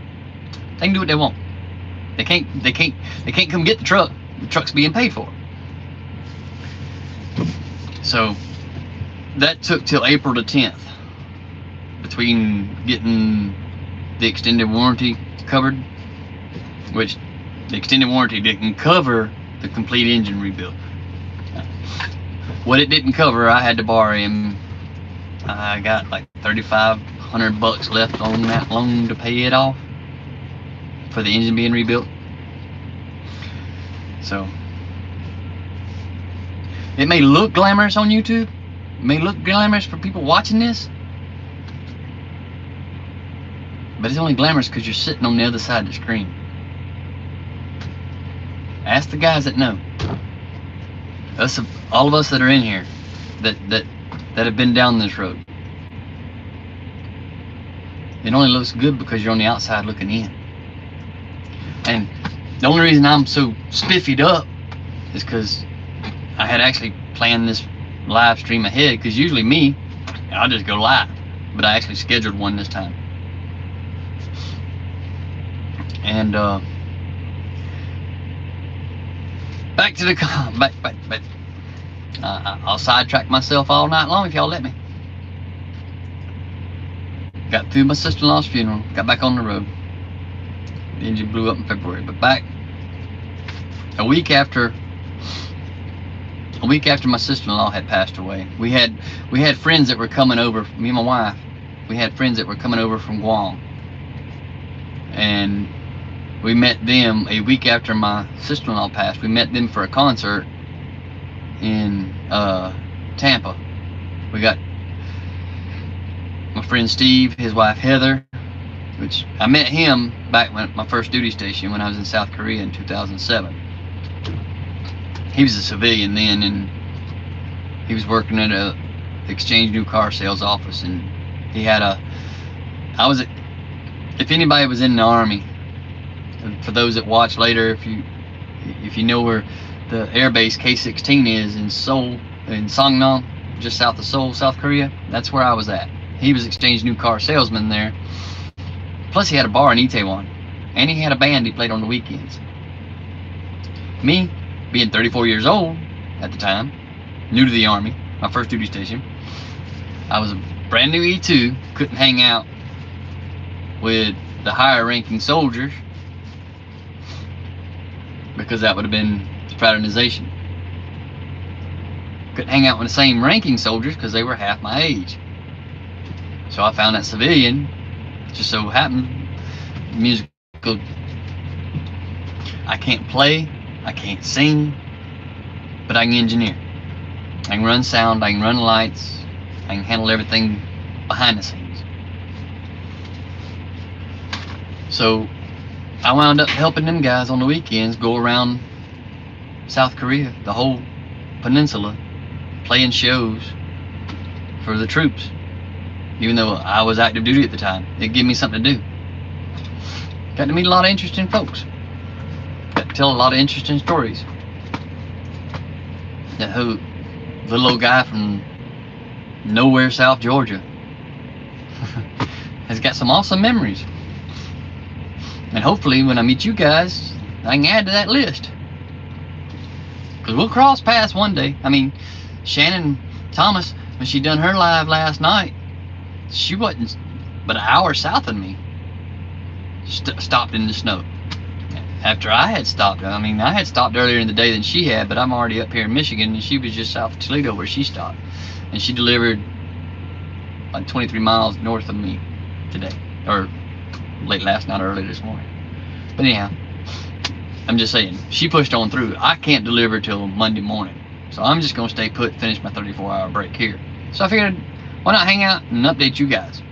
A: They can do what they want. They can't come get the truck. The truck's being paid for. So that took till April the 10th between getting the extended warranty covered, which the extended warranty didn't cover the complete engine rebuild. What it didn't cover, I had to borrow him. I got like $3,500 left on that loan to pay it off for the engine being rebuilt. So it may look glamorous on YouTube, it may look glamorous for people watching this, but it's only glamorous because you're sitting on the other side of the screen. Ask the guys that know. All of us that are in here that have been down this road. It only looks good because you're on the outside looking in. And the only reason I'm so spiffied up is because I had actually planned this live stream ahead, because usually me, I'll just go live, but I actually scheduled one this time. And back to the I'll sidetrack myself all night long if y'all let me. Got through my sister-in-law's funeral, got back on the road. The engine blew up in February, but back a week after my sister-in-law had passed away, we had friends that were coming over. Me and my wife, we had friends that were coming over from Guam, and we met them a week after my sister-in-law passed. We met them for a concert in Tampa. We got my friend Steve, his wife Heather, which I met him back when my first duty station when I was in South Korea in 2007. He was a civilian then, and he was working at a Exchange New Car Sales office, and he had if anybody was in the Army, for those that watch later, if you know where the air base K-16 is in Seoul, in Songnam, just south of Seoul, South Korea. That's where I was at. He was exchange new car salesman there. Plus he had a bar in Itaewon, and he had a band he played on the weekends. Me, being 34 years old at the time, new to the Army, my first duty station, I was a brand new E2, couldn't hang out with the higher ranking soldiers because that would have been fraternization. Couldn't hang out with the same ranking soldiers because they were half my age. So I found that civilian, just so happened, musical. I can't play, I can't sing, but I can engineer. I can run sound, I can run lights, I can handle everything behind the scenes. So I wound up helping them guys on the weekends go around South Korea, the whole peninsula, playing shows for the troops. Even though I was active duty at the time, it gave me something to do. Got to meet a lot of interesting folks. Got to tell a lot of interesting stories. That little old guy from nowhere, South Georgia, has got some awesome memories. And hopefully when I meet you guys, I can add to that list. Because we'll cross paths one day. I mean, Shannon Thomas, when she done her live last night, she wasn't but an hour south of me. Stopped in the snow. After I had stopped, I mean, I had stopped earlier in the day than she had, but I'm already up here in Michigan, and she was just south of Toledo where she stopped. And she delivered like 23 miles north of me today, or late last night, early this morning. But anyhow, I'm just saying, she pushed on through. I can't deliver till Monday morning, so I'm just gonna stay put, finish my 34-hour break here. So I figured, why not hang out and update you guys?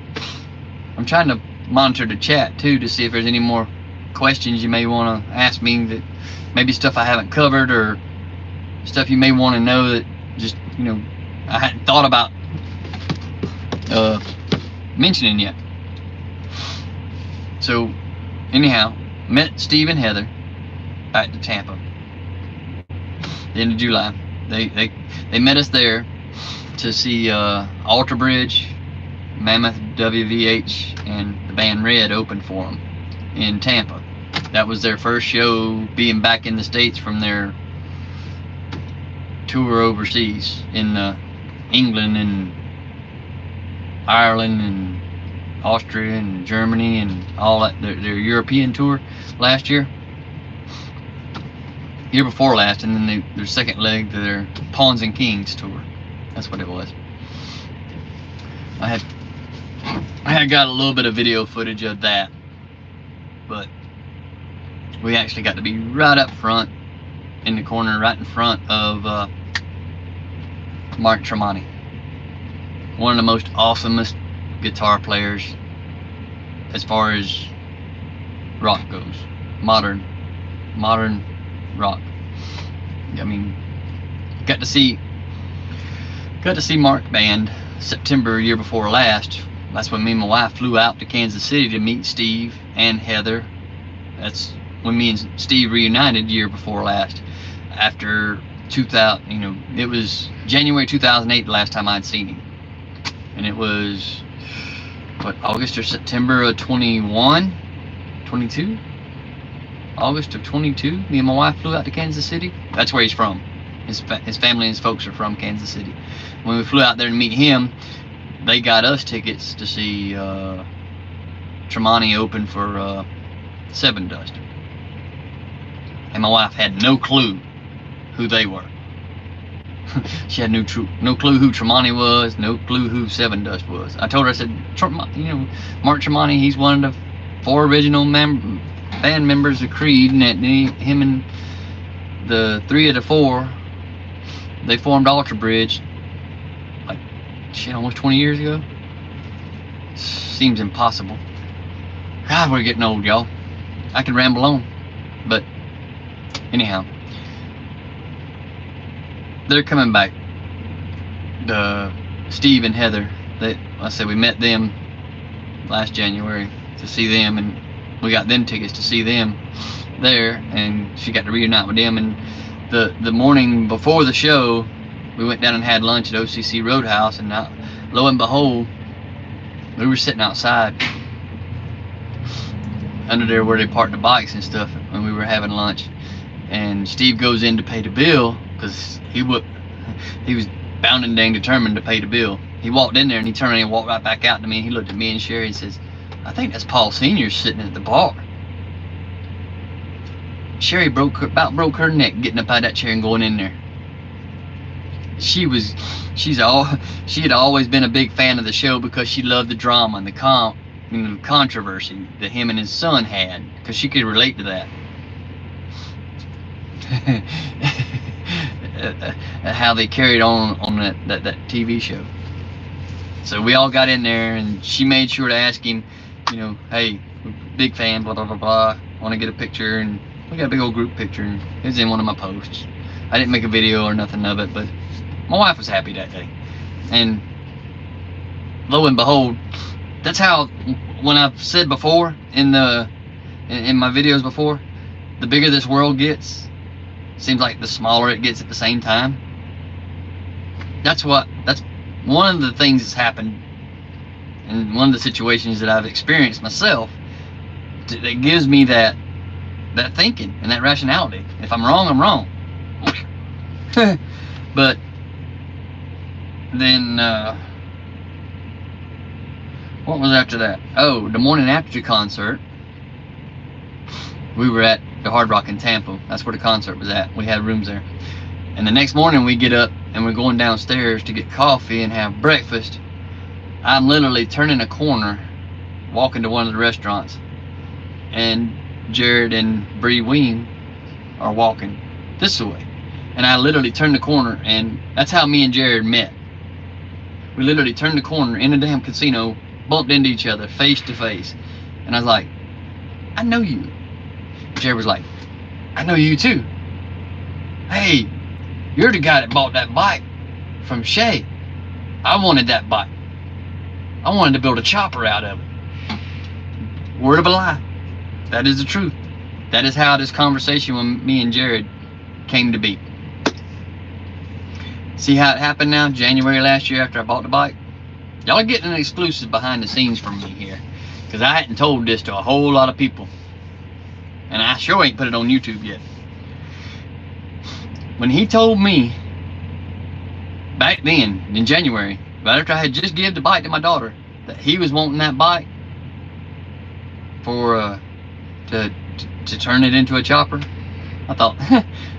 A: I'm trying to monitor the chat too to see if there's any more questions you may want to ask me, that maybe stuff I haven't covered, or stuff you may want to know that just, you know, I hadn't thought about mentioning yet. So anyhow, met Steve and Heather back to Tampa the end of July. They met us there to see Alter Bridge, Mammoth WVH, and the band Red open for them in Tampa. That was their first show being back in the States from their tour overseas in England and Ireland and Austria and Germany and all that, their European tour last year. Year before last, and then their second leg to their Pawns and Kings tour. That's what it was. I had got a little bit of video footage of that, but we actually got to be right up front in the corner, right in front of Mark Tremonti, one of the most awesomest guitar players as far as rock goes, modern rock. I mean, got to see Mark band September year before last. That's when me and my wife flew out to Kansas City to meet Steve and Heather. That's when me and Steve reunited year before last. After 2000, you know, it was January 2008 the last time I'd seen him, and it was what, August or September of 22. August of 22. Me and my wife flew out to Kansas City. That's where he's from. His family and his folks are from Kansas City. When we flew out there to meet him, they got us tickets to see Tremonti open for Sevendust. And my wife had no clue who they were. She had no clue who Tremonti was, no clue who Sevendust was. I told her, I said, you know, Mark Tremonti, he's one of the 4 original band members of Creed, and him and the 3 of the 4, they formed Alter Bridge like shit, almost 20 years ago. Seems impossible. God, we're getting old, y'all. I can ramble on, but anyhow, they're coming back. Steve and Heather, like I said, we met them last January to see them, and we got them tickets to see them there, and she got to reunite with them. And the morning before the show, we went down and had lunch at OCC Roadhouse, and lo and behold, we were sitting outside under there where they parked the bikes and stuff, and we were having lunch. And Steve goes in to pay the bill because he was bound and dang determined to pay the bill. He walked in there and he turned and walked right back out to me. He looked at me and Sherry and says, "I think that's Paul Sr. sitting at the bar." Sherry about broke her neck getting up out of that chair and going in there. She had always been a big fan of the show because she loved the drama and the controversy that him and his son had, because she could relate to that. How they carried on that TV show. So we all got in there, and she made sure to ask him, hey, big fan, blah blah blah blah, want to get a picture, and we got a big old group picture, and it was in one of my posts. I didn't make a video or nothing of it, but my wife was happy that day. And lo and behold, that's how, when I've said before in my videos before, the bigger this world gets, seems like the smaller it gets at the same time. That's one of the things that's happened, and one of the situations that I've experienced myself, that gives me that thinking and that rationality. If I'm wrong, I'm wrong. But then what was after that? Oh, the morning after the concert, we were at the Hard Rock in Tampa. That's where the concert was at. We had rooms there. And the next morning we get up and we're going downstairs to get coffee and have breakfast. I'm literally turning a corner, walking to one of the restaurants, and Jared and Bree Weem are walking this way. And I literally turned the corner, and that's how me and Jared met. We literally turned the corner in a damn casino, bumped into each other face to face. And I was like, "I know you." Jared was like, "I know you too. Hey, you're the guy that bought that bike from Shay. I wanted that bike. I wanted to build a chopper out of it." Word of a lie. That is the truth. That is how this conversation with me and Jared came to be. See how it happened now? January last year, after I bought the bike. Y'all are getting an exclusive behind the scenes from me here, because I hadn't told this to a whole lot of people, and I sure ain't put it on YouTube yet. When he told me back then in January, right after I had just given the bike to my daughter, that he was wanting that bike for to turn it into a chopper, I thought,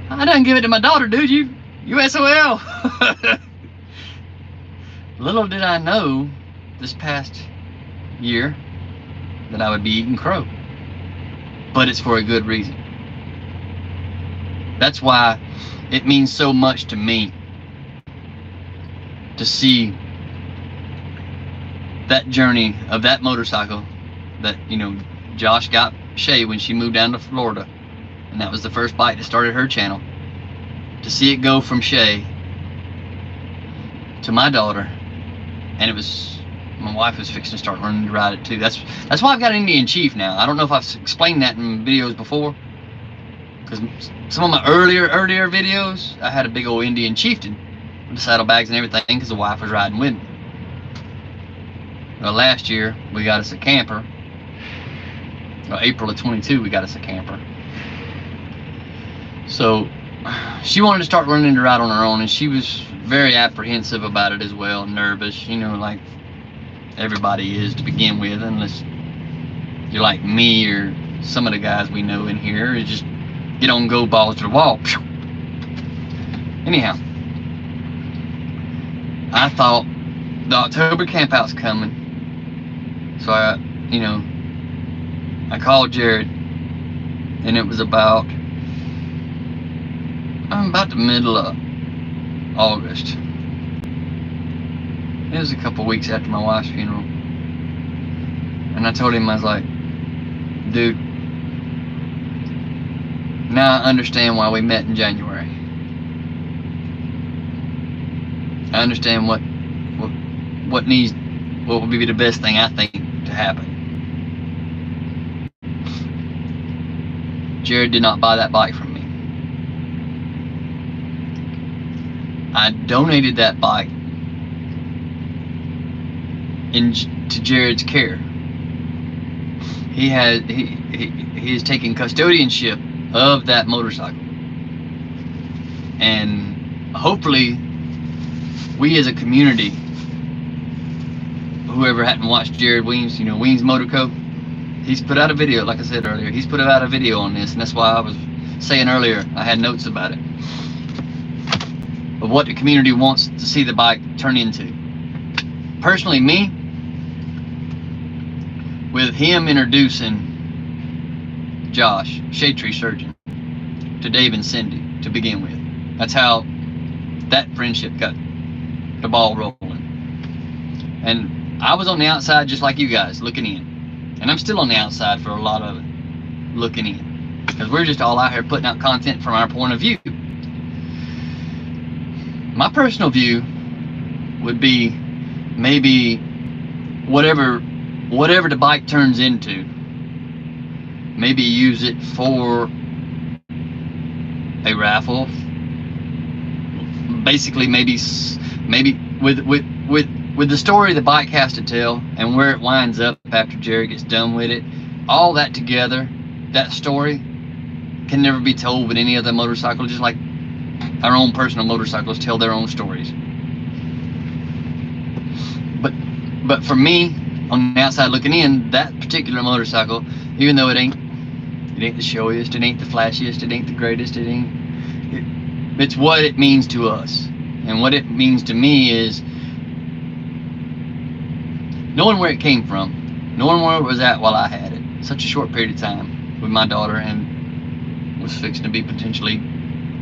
A: I didn't give it to my daughter, dude. You SOL. Little did I know this past year that I would be eating crow. But it's for a good reason. That's why it means so much to me to see that journey of that motorcycle that, Josh got Shay when she moved down to Florida. And that was the first bike that started her channel. To see it go from Shay to my daughter, and my wife was fixing to start learning to ride it too. That's why I've got an Indian Chief now. I don't know if I've explained that in videos before, because some of my earlier videos, I had a big old Indian Chieftain with the saddlebags and everything, because the wife was riding with me. Well, last year we got us a camper. Well, April of 22 we got us a camper. So she wanted to start learning to ride on her own, and she was very apprehensive about it as well, nervous, like everybody is to begin with, unless you're like me or some of the guys we know in here, is just get on, go, balls to the wall. Anyhow, I thought the October campout's coming, so I called Jared, and it was about the middle of August. It was a couple weeks after my wife's funeral, and I told him, I was like, "Dude, now I understand why we met in January. I understand what would be the best thing, I think, to happen." Jared did not buy that bike from me. I donated that bike to Jared's care. He is taking custodianship of that motorcycle, and hopefully we as a community, whoever hadn't watched Jared Weems, Weems Motor Co., he's put out a video, like I said earlier, he's put out a video on this, and that's why I was saying earlier, I had notes about it, of what the community wants to see the bike turn into. Personally, me, with him introducing Josh, Shade Tree Surgeon, to Dave and Cindy to begin with. That's how that friendship got the ball rolling. And I was on the outside just like you guys, looking in. And I'm still on the outside for a lot of it, looking in. Because we're just all out here putting out content from our point of view. My personal view would be maybe whatever the bike turns into, maybe use it for a raffle. Basically, maybe with the story the bike has to tell and where it winds up after Jared gets done with it, all that together, that story can never be told with any other motorcycle, just like our own personal motorcycles tell their own stories. But for me, on the outside looking in, that particular motorcycle, even though it ain't the showiest, it ain't the flashiest, it ain't the greatest, it's what it means to us. And what it means to me is knowing where it came from, knowing where it was at while I had it, such a short period of time with my daughter, and was fixing to be potentially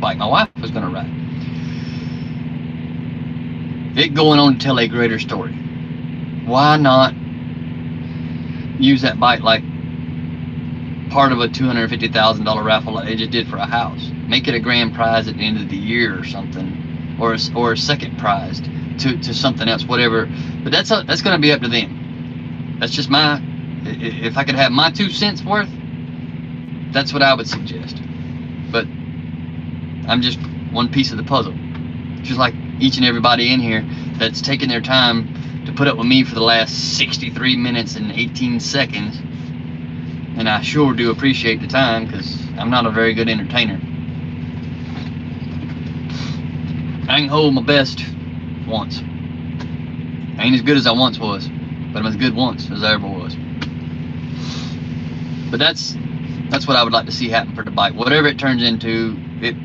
A: bike my wife was going to ride. It going on to tell a greater story. Why not use that bike like part of a $250,000 raffle like they just did for a house? Make it a grand prize at the end of the year or something, or a second prize to something else, whatever. But that's going to be up to them. That's just if I could have my 2 cents worth, that's what I would suggest. But I'm just one piece of the puzzle, just like each and everybody in here that's taken their time to put up with me for the last 63 minutes and 18 seconds. And I sure do appreciate the time, because I'm not a very good entertainer. I can hold my best once. I ain't as good as I once was, but I'm as good once as I ever was. But that's what I would like to see happen for the bike. Whatever it turns into, it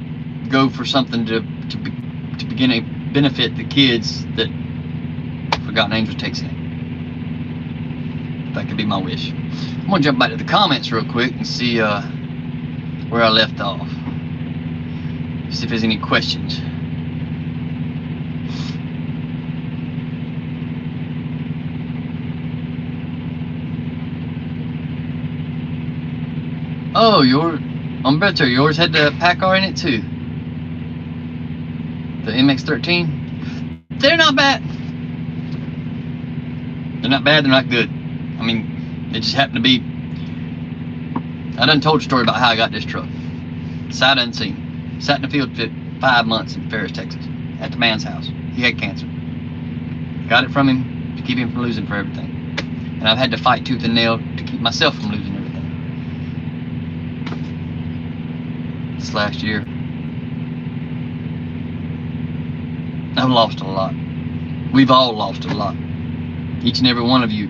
A: go for something to begin to benefit the kids that Forgotten Angels takes in. That could be my wish. I'm gonna jump back to the comments real quick and see where I left off. See if there's any questions. Oh, Umberto, yours had the PACCAR in it too. The MX-13. They're not bad. They're not bad, they're not good. I mean, it just happened to be, I done told a story about how I got this truck. Sight unseen. Sat in the field for 5 months in Ferris, Texas, at the man's house. He had cancer. Got it from him to keep him from losing for everything. And I've had to fight tooth and nail to keep myself from losing everything. This last year, I've lost a lot. We've all lost a lot. Each and every one of you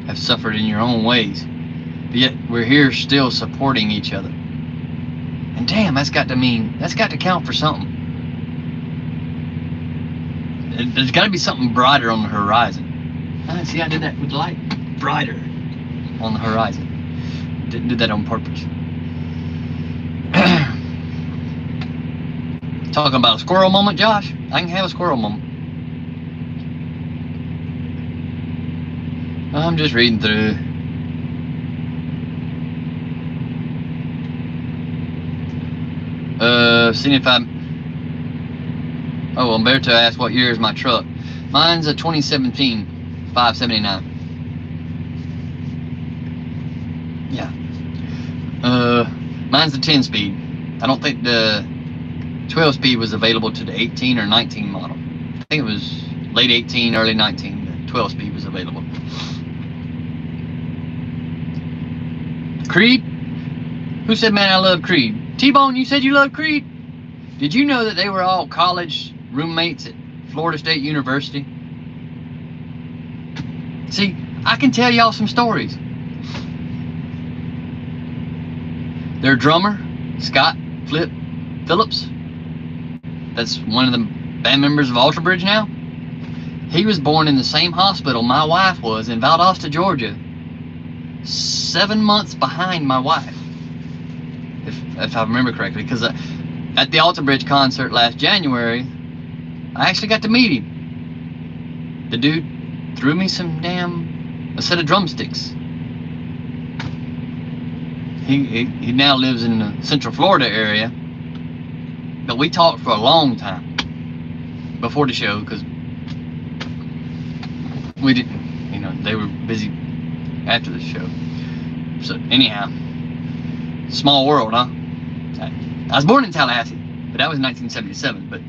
A: have suffered in your own ways, but yet we're here still supporting each other. And damn, that's got to count for something. There's got to be something brighter on the horizon. See, I did that with light. Brighter on the horizon. Didn't do that on purpose. Talking about a squirrel moment, Josh? I can have a squirrel moment. I'm just reading through. Seeing if oh, Umberto asked what year is my truck. Mine's a 2017 579. Yeah. Mine's the 10 speed. I don't think the 12-speed was available to the 18 or 19 model. I think it was late 18, early 19. The 12-speed was available. Creed? Who said, man, I love Creed? T-Bone, you said you love Creed? Did you know that they were all college roommates at Florida State University? See, I can tell y'all some stories. Their drummer, Scott Flip Phillips, that's one of the band members of Alter Bridge now. He was born in the same hospital my wife was in Valdosta, Georgia, 7 months behind my wife, if I remember correctly, because at the Alter Bridge concert last January, I actually got to meet him. The dude threw me a set of drumsticks. He now lives in the Central Florida area, but we talked for a long time before the show because we didn't, they were busy after the show. So anyhow, small world, huh? I was born in Tallahassee, but that was in 1977. But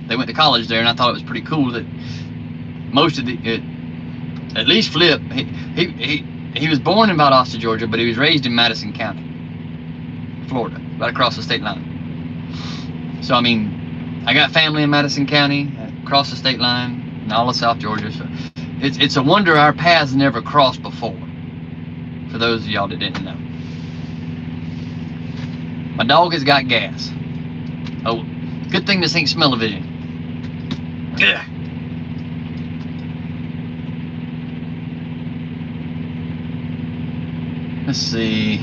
A: they went to college there, and I thought it was pretty cool that most of at least Flip, he was born in Valdosta, Georgia, but he was raised in Madison County, Florida, right across the state line. So I mean, I got family in Madison County, across the state line, and all of South Georgia. So it's a wonder our paths never crossed before. For those of y'all that didn't know. My dog has got gas. Oh, good thing this ain't smell-o-vision. Ugh. Let's see.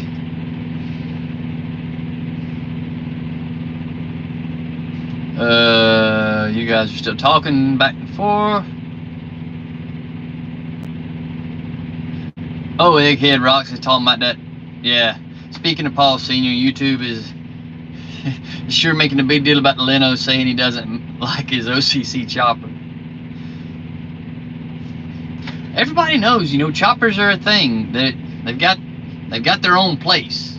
A: You guys are still talking back and forth. Oh, Egghead Rocks is talking about that. Yeah. Speaking of Paul Sr., YouTube is sure making a big deal about Leno saying he doesn't like his OCC chopper. Everybody knows, choppers are a thing. That they've got their own place.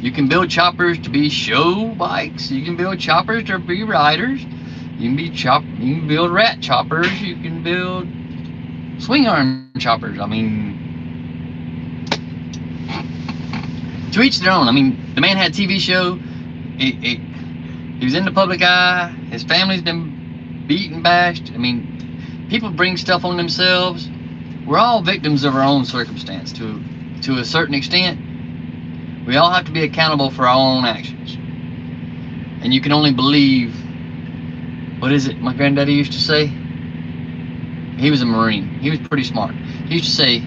A: You can build choppers to be show bikes. You can build choppers to be riders. You can build rat choppers. You can build swing arm choppers. I mean, to each their own. I mean, the man had a TV show. He was in the public eye. His family's been beaten, bashed. I mean, people bring stuff on themselves. We're all victims of our own circumstance to a certain extent. We all have to be accountable for our own actions. And you can only believe, what is it my granddaddy used to say? He was a Marine. He was pretty smart. He used to say,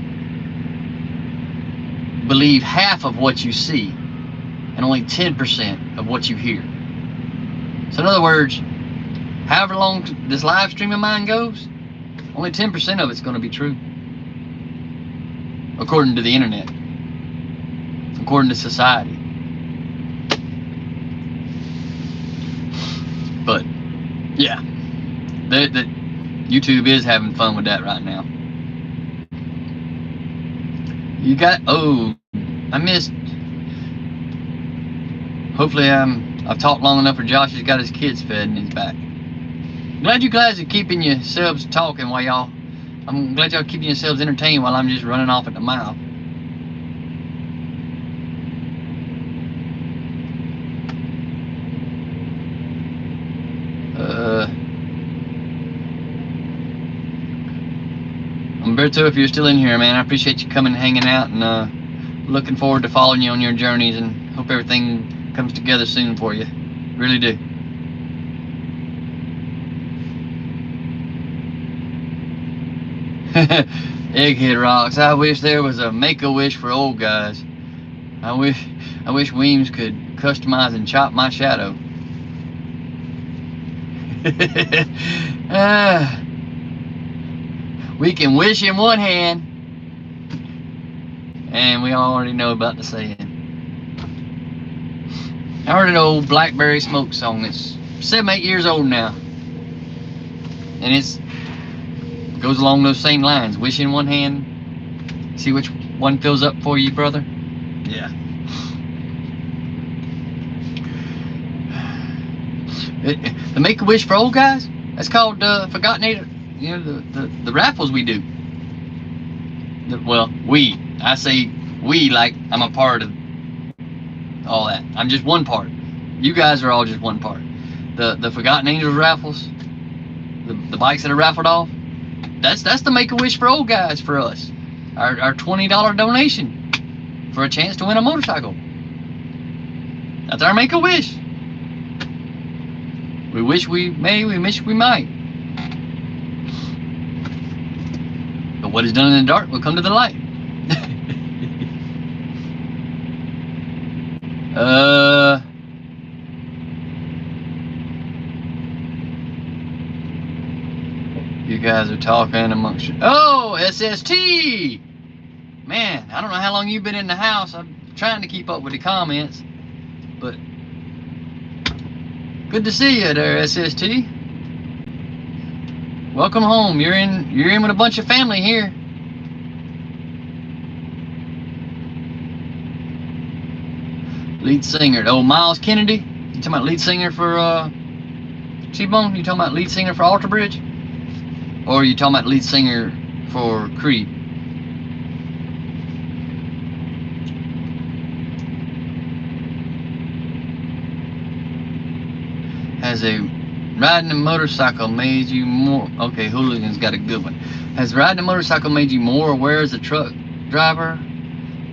A: believe half of what you see and only 10% of what you hear. So in other words, however long this live stream of mine goes, only 10% of it's going to be true. According to the internet. According to society. But, yeah. YouTube is having fun with that right now. You got, I missed. Hopefully I've talked long enough for Josh has got his kids fed and he's back. Glad you guys are keeping yourselves talking while y'all, I'm glad y'all keeping yourselves entertained while I'm just running off at the mouth. Umberto, if you're still in here, man, I appreciate you coming and hanging out, and looking forward to following you on your journeys, and hope everything comes together soon for you. Really do. Egghead Rocks. I wish there was a Make-A-Wish for old guys. I wish Weems could customize and chop my shadow. We can wish in one hand, and we already know about the saying. I heard an old Blackberry Smoke song that's 7-8 years old now, and it goes along those same lines. Wish in one hand, see which one fills up for you, brother. Yeah. The Make-A-Wish for old guys. That's called Forgotten Age. You know, the raffles we do. Well, I say we like I'm a part of all that. I'm just one part. You guys are all just one part. The Forgotten Angels raffles, the bikes that are raffled off, that's the Make-A-Wish for old guys for us. Our $20 donation for a chance to win a motorcycle. That's our Make-A-Wish. We wish we may, we wish we might. But what is done in the dark will come to the light. You guys are talking amongst you. Oh, SST! Man, I don't know how long you've been in the house. I'm trying to keep up with the comments. But good to see you there, SST. Welcome home. You're in with a bunch of family here. Lead singer. Oh, Miles Kennedy. You talking about lead singer for T-Bone? You talking about lead singer for Alter Bridge? Or are you talking about lead singer for Creed? Has riding a motorcycle made you more... Okay, Hooligan's got a good one. Has riding a motorcycle made you more aware as a truck driver?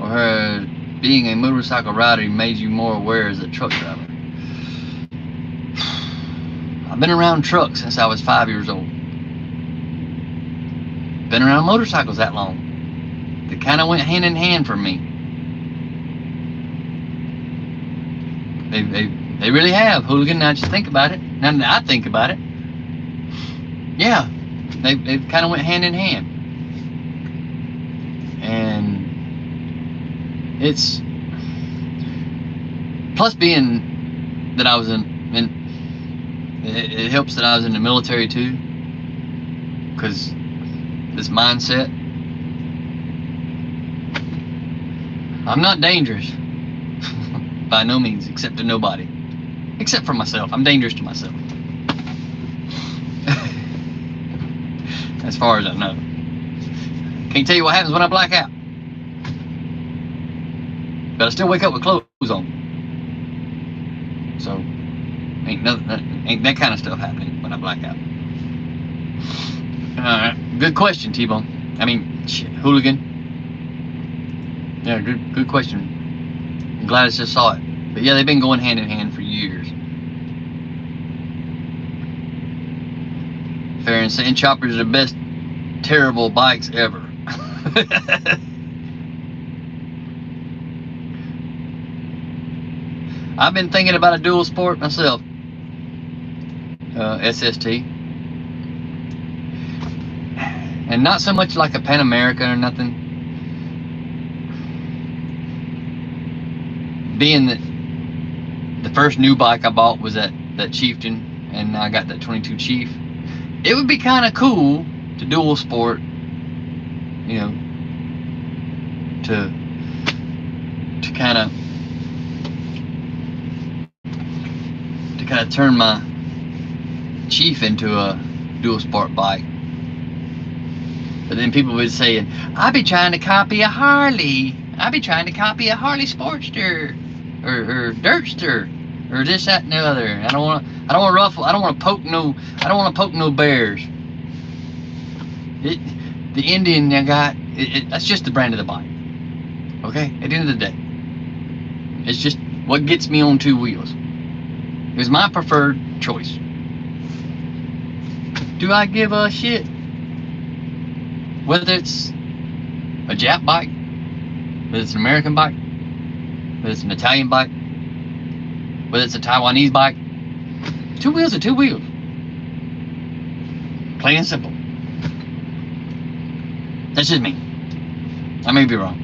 A: Or has being a motorcycle rider made you more aware as a truck driver? I've been around trucks since I was 5 years old. Been around motorcycles that long. They kind of went hand in hand for me. They really have, Hooligan. Now just think about it. Now that I think about it, yeah, they kind of went hand in hand. And it's plus being that I was it helps that I was in the military too, because this mindset. I'm not dangerous by no means, except to nobody. Except for myself. I'm dangerous to myself. As far as I know. Can't tell you what happens when I black out. But I still wake up with clothes on. So ain't that kind of stuff happening when I black out. Good question, T-Bone. I mean, shit, Hooligan. Yeah, good question. I'm glad I just saw it. But yeah, they've been going hand in hand for years. Fair and Sand Choppers are the best terrible bikes ever. I've been thinking about a dual sport myself. SST. And not so much like a Pan America or nothing. Being that the first new bike I bought was that Chieftain, and I got that 22 Chief. It would be kind of cool to dual sport, you know, to kind of turn my Chief into a dual sport bike. But then people would say, I'd be trying to copy a Harley. I'd be trying to copy a Harley Sportster or Dirtster or this, that, and the other. I don't want to ruffle. I don't want to poke no bears. The Indian I got, that's just the brand of the bike. Okay? At the end of the day, it's just what gets me on two wheels. It was my preferred choice. Do I give a shit? Whether it's a Jap bike, whether it's an American bike, whether it's an Italian bike, whether it's a Taiwanese bike, two wheels are two wheels. Plain and simple. That's just me. I may be wrong.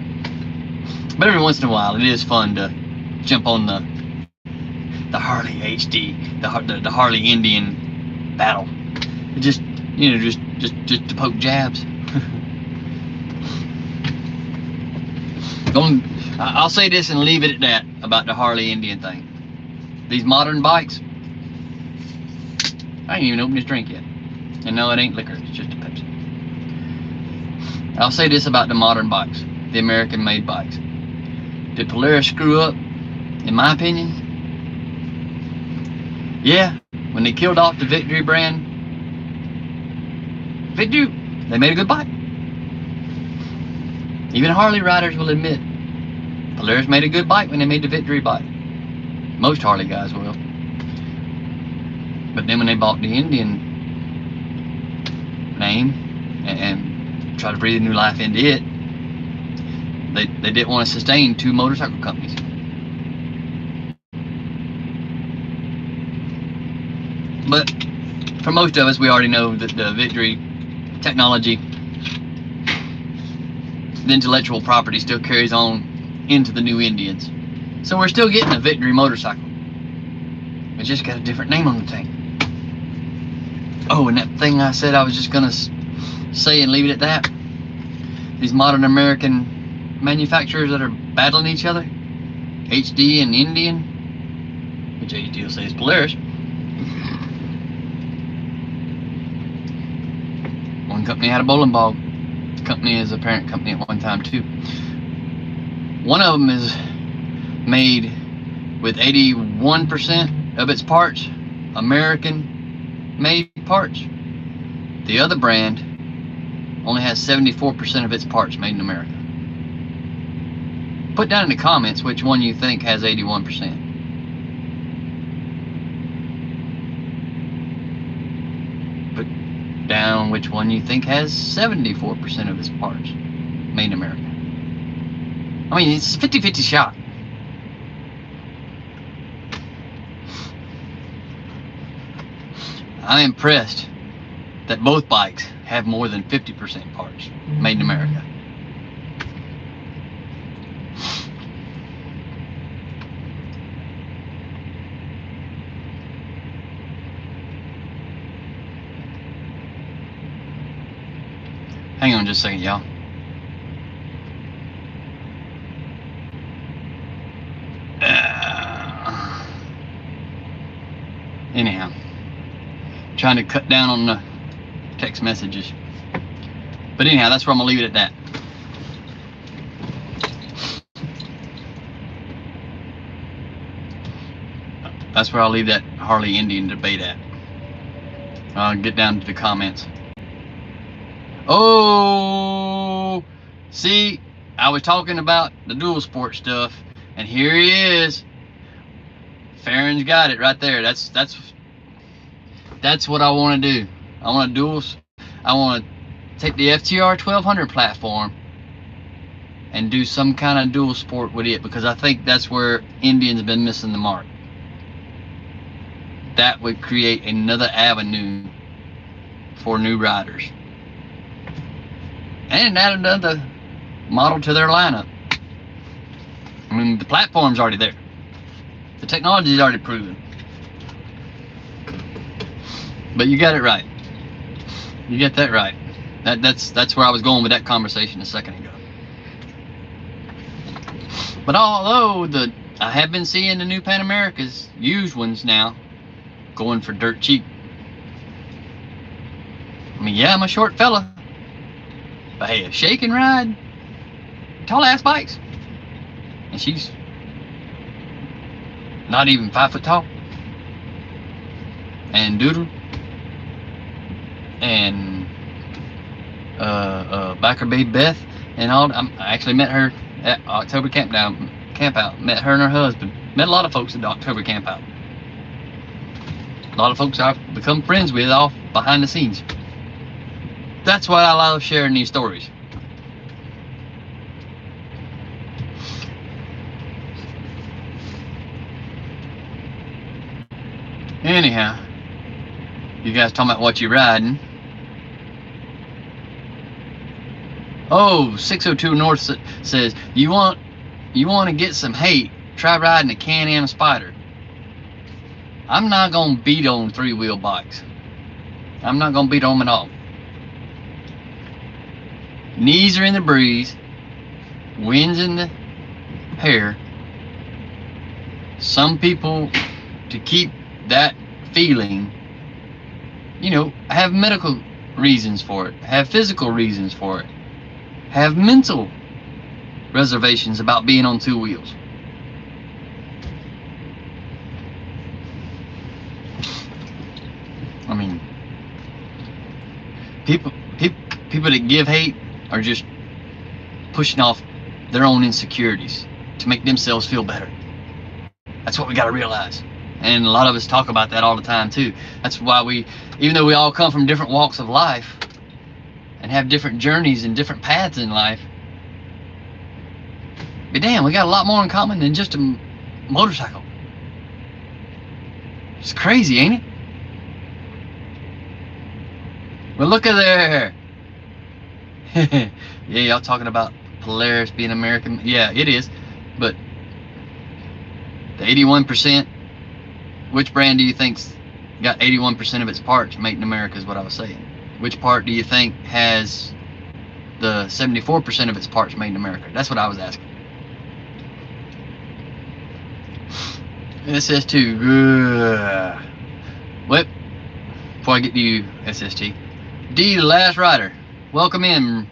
A: But every once in a while, it is fun to jump on the Harley HD, the Harley Indian battle. It just, you know, just to poke jabs. I'll say this and leave it at that about the Harley Indian thing. These modern bikes, I ain't even opened his drink yet. And no, it ain't liquor, it's just a Pepsi. I'll say this about the modern bikes, the American-made bikes. Did Polaris screw up? In my opinion, yeah. When they killed off the Victory brand, they made a good bike. Even Harley riders will admit, Polaris made a good bike when they made the Victory bike. Most Harley guys will. But then when they bought the Indian name and tried to breathe new life into it, they didn't want to sustain two motorcycle companies. But for most of us, we already know that the Victory technology, the intellectual property still carries on into the new Indians. So we're still getting a Victory motorcycle. It just got a different name on the thing. Oh, and that thing I said I was just gonna say and leave it at that. These modern American manufacturers that are battling each other, HD and Indian, which HD will say is Polaris. One company had a bowling ball. The company is a parent company at one time too. One of them is made with 81% of its parts American-made parts. The other brand only has 74% of its parts made in America. Put down in the comments which one you think has 81%. Put down which one you think has 74% of its parts made in America. I mean, it's a 50-50 shot. I'm impressed that both bikes have more than 50% parts made in America. Hang on just a second, y'all. Anyhow, trying to cut down on the text messages. But anyhow, that's where I'm gonna leave it at that. That's where I'll leave that Harley Indian debate at. I'll get down to the comments. Oh, see, I was talking about the dual sport stuff, and here he is. Farron's got it right there. That's what I want to do. I want to take the FTR 1200 platform and do some kind of dual sport with it, because I think that's where Indian's been missing the mark. That would create another avenue for new riders. And add another model to their lineup. I mean, the platform's already there. The technology is already proven. But you got it right. You get that right. That's where I was going with that conversation a second ago. But although I have been seeing the new Pan Americas, used ones now, going for dirt cheap. I mean, yeah, I'm a short fella. But hey, a shake and ride, tall ass bikes, and she's not even 5 foot tall, and Doodle, and Backer Babe Beth, and all. I actually met her at October Camp Out. Met her and her husband. Met a lot of folks at the October Camp Out. A lot of folks I've become friends with off behind the scenes. That's why I love sharing these stories. Anyhow, you guys talking about what you're riding. Oh, 602 North says, you want to get some hate, try riding a Can-Am Spider. I'm not going to beat on 3-wheel bikes. I'm not going to beat on them at all. Knees are in the breeze, wind's in the hair. Some people, to keep that feeling, you know, have medical reasons for it, have physical reasons for it, have mental reservations about being on two wheels. I mean, people that give hate are just pushing off their own insecurities to make themselves feel better. That's what we got to realize. And a lot of us talk about that all the time too. That's why even though we all come from different walks of life and have different journeys and different paths in life, but damn, we got a lot more in common than just a motorcycle. It's crazy, ain't it? Well, look at there. Yeah, y'all talking about Polaris being American. Yeah, it is. But the 81%, which brand do you think's got 81% of its parts made in America is what I was saying. Which part do you think has the 74% of its parts made in America? That's what I was asking. SS2. What? Before I get to you, SST. D, the last rider. Welcome in,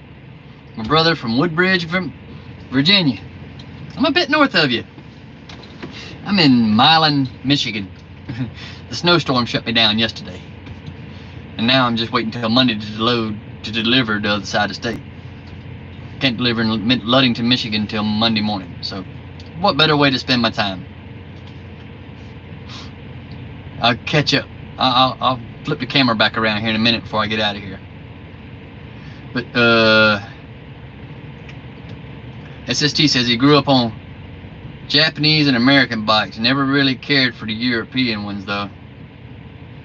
A: my brother from Woodbridge, from Virginia. I'm a bit north of you. I'm in Milan, Michigan. The snowstorm shut me down yesterday. And now I'm just waiting until Monday to deliver the other side of the state. Can't deliver in Ludington, Michigan until Monday morning. So what better way to spend my time? I'll catch up. I'll flip the camera back around here in a minute before I get out of here. But SST says he grew up on Japanese and American bikes. Never really cared for the European ones though.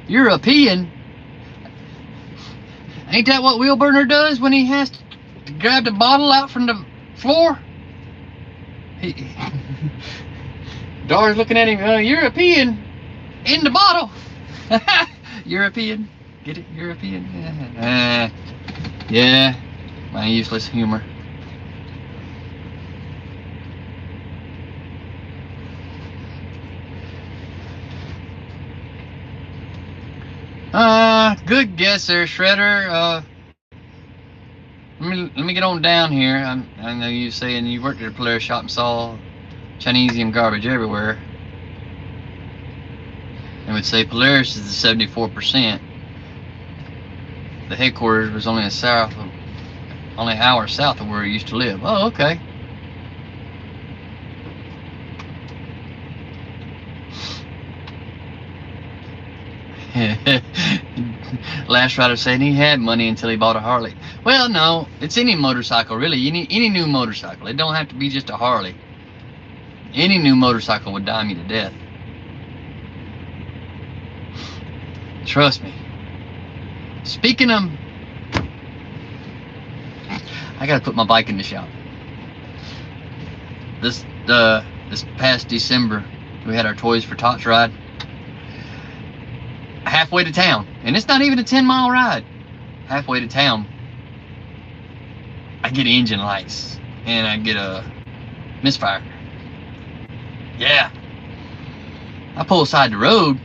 A: European? Ain't that what Wheel Burner does when he has to grab the bottle out from the floor? Dar's looking at him, European in the bottle. European, get it? European? Yeah, my useless humor. Good guess there, Shredder. Let me get on down here. I know you saying you worked at a Polaris shop and saw Chinesium garbage everywhere. I would say Polaris is the 74%. The headquarters was only an hour south of where he used to live. Oh, okay. Last rider saying he had money until he bought a Harley. Well, no, it's any motorcycle really. Any new motorcycle. It don't have to be just a Harley. Any new motorcycle would dime you to death. Trust me. Speaking of, I gotta put my bike in the shop. This past December, we had our Toys for Tots ride. Halfway to town, and it's not even a 10-mile ride. Halfway to town, I get engine lights, and I get a misfire. Yeah. I pull aside the road,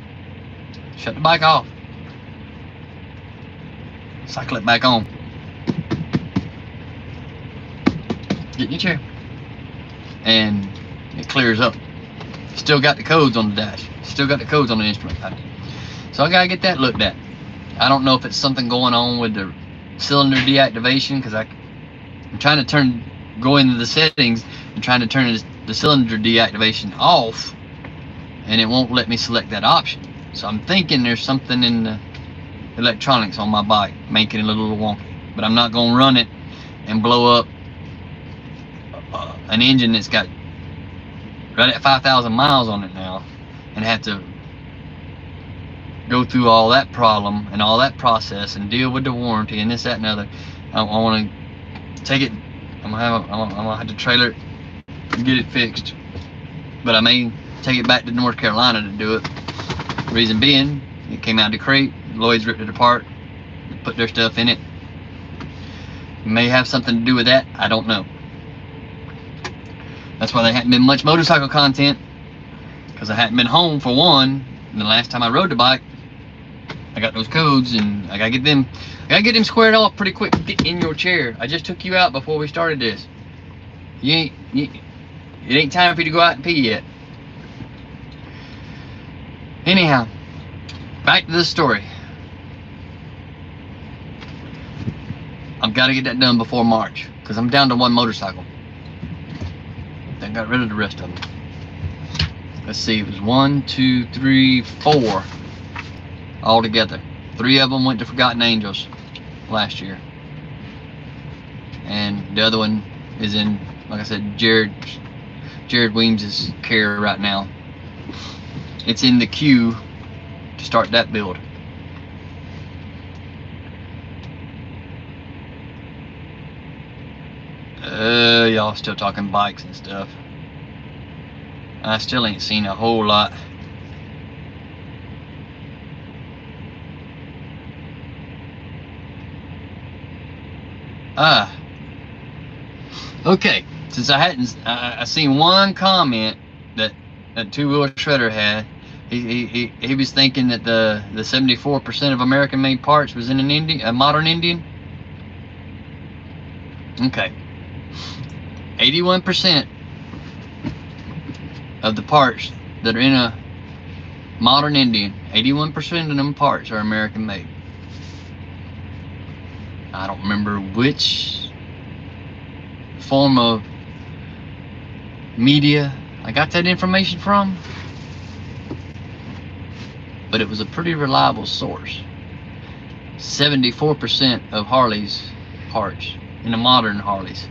A: shut the bike off, cycle it back on. Get in your chair. And it clears up. Still got the codes on the dash. Still got the codes on the instrument panel. So I gotta get that looked at. I don't know if it's something going on with the cylinder deactivation, because I'm trying to go into the settings and trying to turn the cylinder deactivation off, and it won't let me select that option. So I'm thinking there's something in the electronics on my bike making it a little wonky. But I'm not gonna run it and blow up an engine that's got right at 5,000 miles on it now, and have to go through all that problem and all that process and deal with the warranty and this, that, and other. I want to take it. I'm gonna have to trailer it and get it fixed. But I may take it back to North Carolina to do it. Reason being, it came out of the crate. Lloyd's ripped it apart, put their stuff in it. It may have something to do with that. I don't know. That's why there hadn't been much motorcycle content, because I hadn't been home for one. And the last time I rode the bike, I got those codes, and I gotta get them squared off pretty quick. Get in your chair. I just took you out before we started this. It ain't time for you to go out and pee yet. Anyhow, back to the story. I've got to get that done before March, because I'm down to one motorcycle. Then got rid of the rest of them. Let's see, it was 1, 2, 3, 4 all together. 3 of them went to Forgotten Angels last year, and the other one is in, like I said, Jared Weems' care right now. It's in the queue to start that build. Y'all still talking bikes and stuff. I still ain't seen a whole lot. Okay. Since I seen one comment that Two-Wheel Shredder had. He was thinking that the 74% of American-made parts was in a modern Indian. Okay. 81% of the parts that are in a modern Indian, 81% of them parts are American made. I don't remember which form of media I got that information from, but it was a pretty reliable source. 74% of Harley's parts in the modern Harleys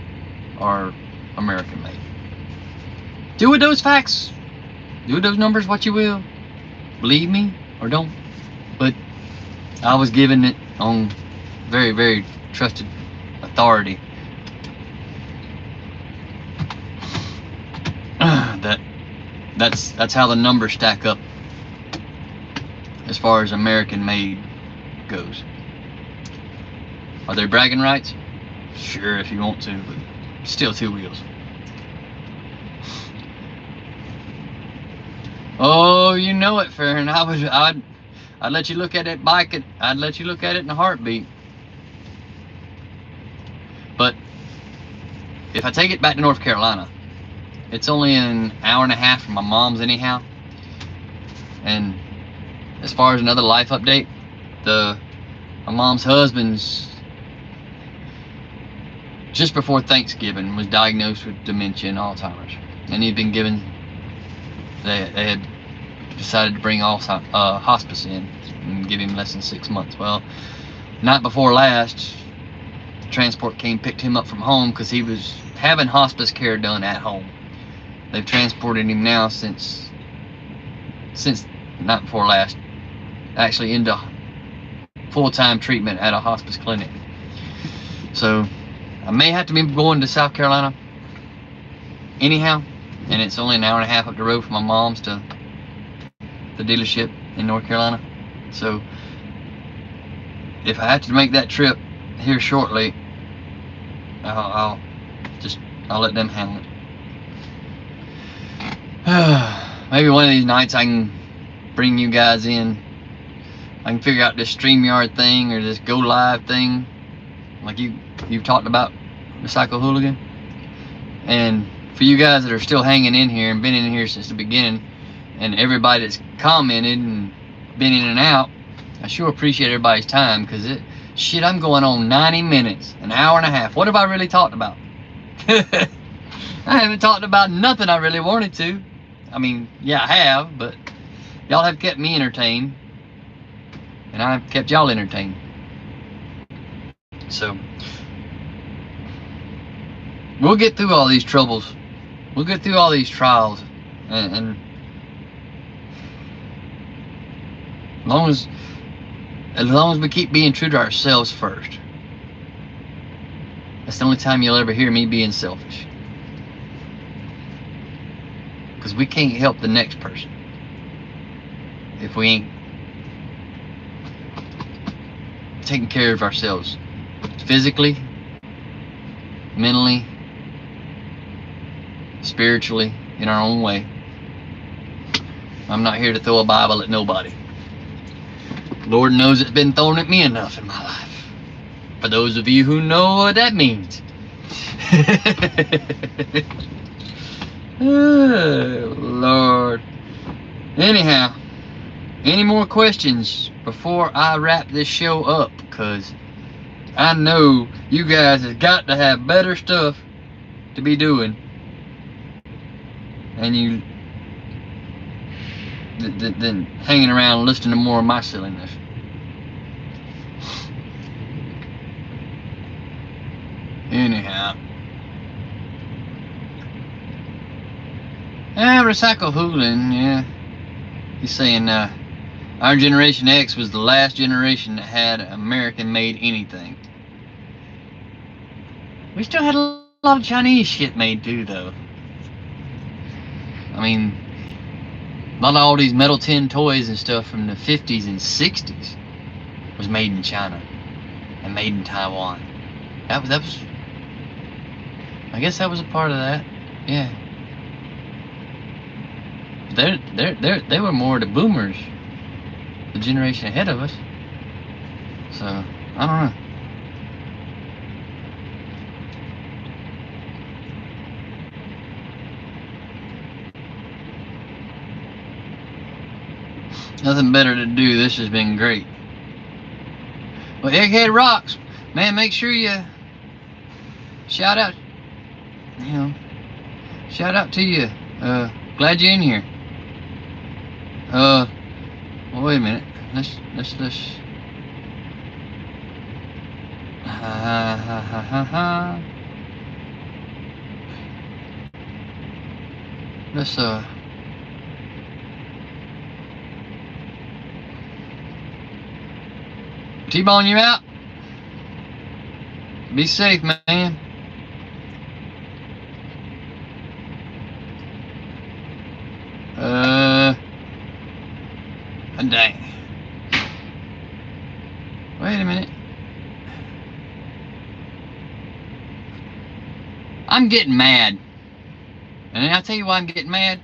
A: are American made. Do with those facts, do with those numbers what you will. Believe me or don't, but I was given it on very, very trusted authority. That's how the numbers stack up as far as American made goes. Are they bragging rights? Sure, if you want to, but still two wheels. Oh, you know it, Farron. I'd let you look at that bike. I'd let you look at it in a heartbeat. But if I take it back to North Carolina, it's only an hour and a half from my mom's anyhow. And as far as another life update, my mom's husband's just before Thanksgiving was diagnosed with dementia and Alzheimer's, and he'd been given. They had decided to bring hospice in and give him less than 6 months. Well, night before last, transport came, picked him up from home because he was having hospice care done at home. They've transported him now since night before last, actually into full-time treatment at a hospice clinic. So I may have to be going to South Carolina anyhow, and it's only an hour and a half up the road from my mom's to the dealership in North Carolina. So if I have to make that trip here shortly, I'll let them handle it. Maybe one of these nights I can bring you guys in. I can figure out this StreamYard thing or this Go Live thing, like you've talked about, the Psycho Hooligan. And for you guys that are still hanging in here and been in here since the beginning, and everybody that's commented and been in and out, I sure appreciate everybody's time, because shit, I'm going on 90 minutes, an hour and a half. What have I really talked about? I haven't talked about nothing I really wanted to. I mean, yeah, I have, but y'all have kept me entertained, and I've kept y'all entertained. So we'll get through all these troubles. We'll get through all these trials, and as long as we keep being true to ourselves first. That's the only time you'll ever hear me being selfish. Because we can't help the next person if we ain't taking care of ourselves physically, mentally, spiritually, in our own way. I'm not here to throw a Bible at nobody. Lord knows it's been thrown at me enough in my life. For those of you who know what that means. Oh, Lord. Anyhow, any more questions before I wrap this show up? Because I know you guys have got to have better stuff to be doing. And you than hanging around listening to more of my silliness. Anyhow. Recycle Hoolin, yeah. He's saying our Generation X was the last generation that had American-made anything. We still had a lot of Chinese shit made too, though. I mean, a lot of all these metal tin toys and stuff from the 50s and 60s was made in China and made in Taiwan. That was I guess that was a part of that. Yeah. They were more the boomers, the generation ahead of us. So, I don't know. Nothing better to do. This has been great. Well, Egghead Rocks, man, make sure you shout out, shout out to you. Glad you're in here. Well, wait a minute. Let's T-Bone, you out? Be safe, man. Dang. Wait a minute. I'm getting mad. And I'll tell you why I'm getting mad.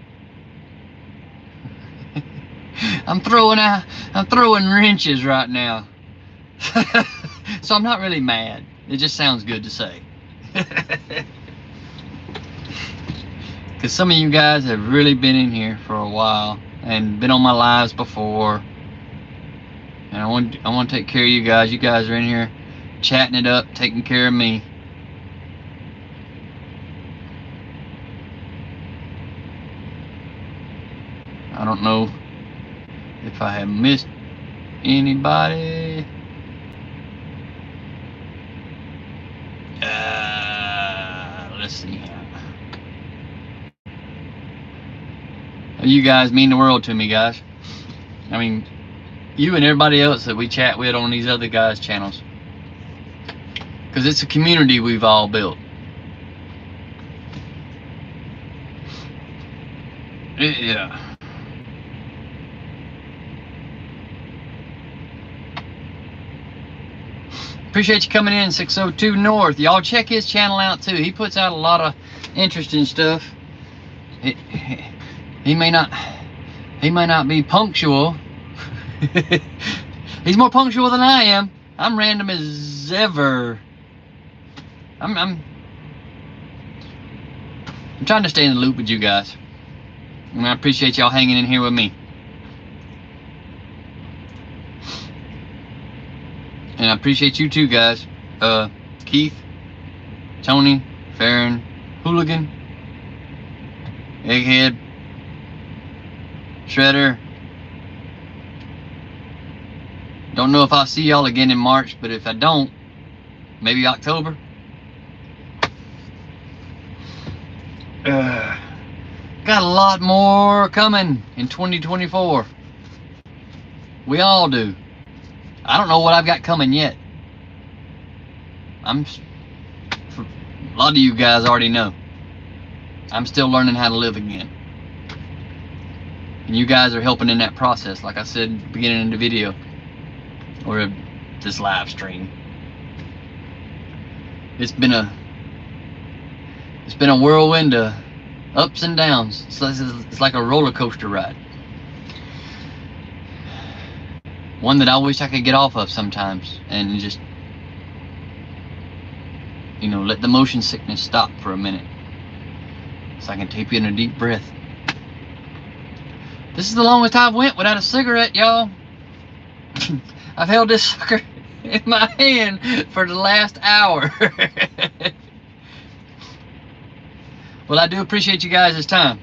A: I'm throwing wrenches right now. So I'm not really mad. It just sounds good to say. Because some of you guys have really been in here for a while and been on my lives before. And I want to take care of you guys. You guys are in here chatting it up, taking care of me. I don't know if I have missed anybody. Let's see. You guys mean the world to me, guys. I mean, you and everybody else that we chat with on these other guys' channels. Because it's a community we've all built. Yeah. Appreciate you coming in, 602 North. Y'all check his channel out too. He puts out a lot of interesting stuff. He may not be punctual. He's more punctual than I am. I'm random as ever. I'm trying to stay in the loop with you guys. And I appreciate y'all hanging in here with me. And I appreciate you too, guys. Keith, Tony, Farron, Hooligan, Egghead, Shredder. Don't know if I'll see y'all again in March, but if I don't, maybe October. Got a lot more coming in 2024. We all do. I don't know what I've got coming yet. A lot of you guys already know. I'm still learning how to live again. And you guys are helping in that process, like I said at the beginning of the video. Or this live stream. It's been a whirlwind of ups and downs. It's like a roller coaster ride. One that I wish I could get off of sometimes and just, you know, let the motion sickness stop for a minute so I can take in a deep breath. This is the longest I've went without a cigarette, y'all. I've held this sucker in my hand for the last hour. Well, I do appreciate you guys' time.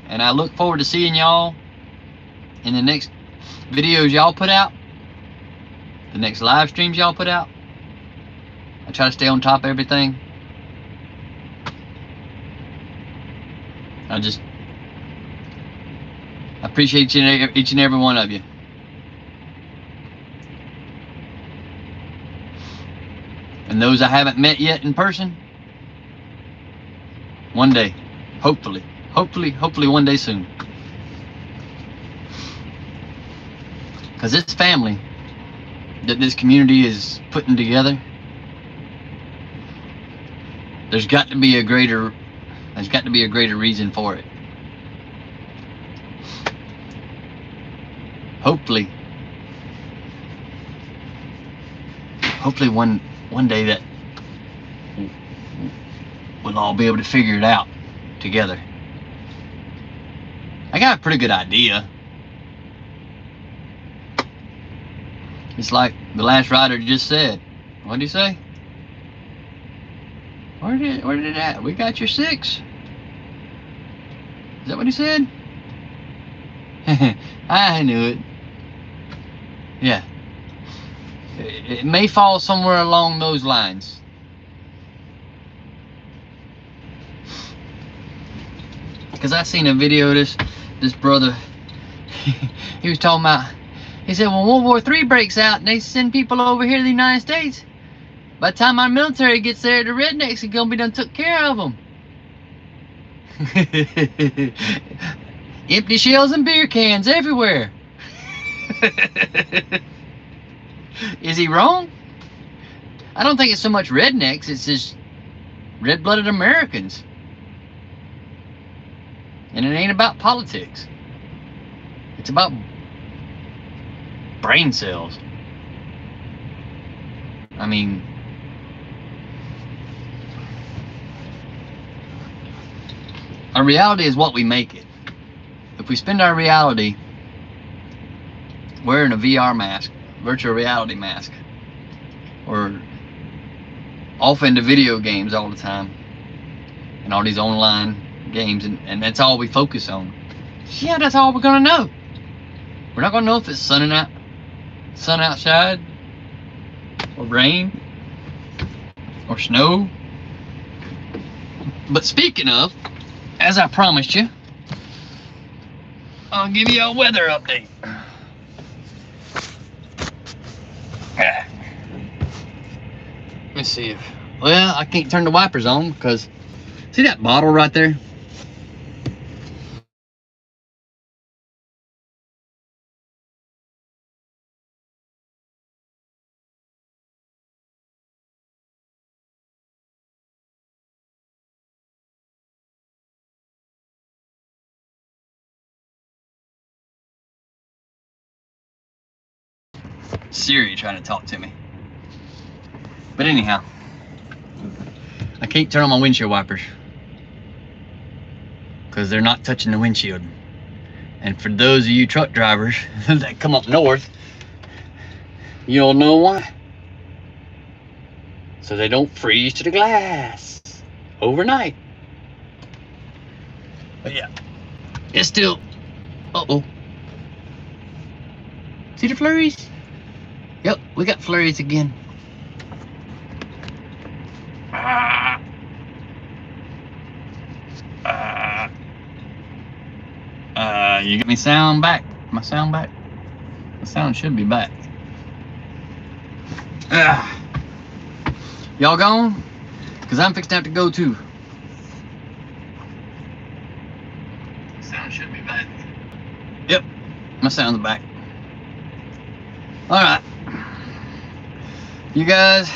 A: And I look forward to seeing y'all in the next videos y'all put out, the next live streams y'all put out. I try to stay on top of everything. I appreciate each and every one of you. And those I haven't met yet in person, one day, hopefully one day soon. Because this family that this community is putting together, there's got to be a greater reason for it. Hopefully one day that we'll all be able to figure it out together. I got a pretty good idea. It's like the last rider just said. What did he say? Where did it at? We got your 6. Is that what he said? I knew it. Yeah. It may fall somewhere along those lines. Because I seen a video of this brother. He was talking about, he said, when World War III breaks out and they send people over here to the United States, by the time our military gets there, the rednecks are gonna be done took care of them. Empty shells and beer cans everywhere. Is he wrong? I don't think it's so much rednecks, it's just red-blooded Americans. And it ain't about politics. It's about brain cells. I mean, our reality is what we make it. If we spend our reality wearing a VR mask, virtual reality mask, or off into video games all the time, and all these online games, and that's all we focus on, yeah, that's all we're gonna know. We're not gonna know if it's sun outside, or rain, or snow. But speaking of, as I promised you, I'll give you a weather update. Let's see if, well, I can't turn the wipers on because, see that bottle right there? Siri trying to talk to me. But anyhow, I can't turn on my windshield wipers because they're not touching the windshield. And for those of you truck drivers that come up north, you'll know why. So they don't freeze to the glass overnight. But yeah, it's still, uh-oh. See the flurries? Yep, we got flurries again. You get me sound back? My sound back? The sound should be back. Y'all gone? Because I'm fixing to have to go too. Sound should be back. Yep, my sound's back. Alright. You guys,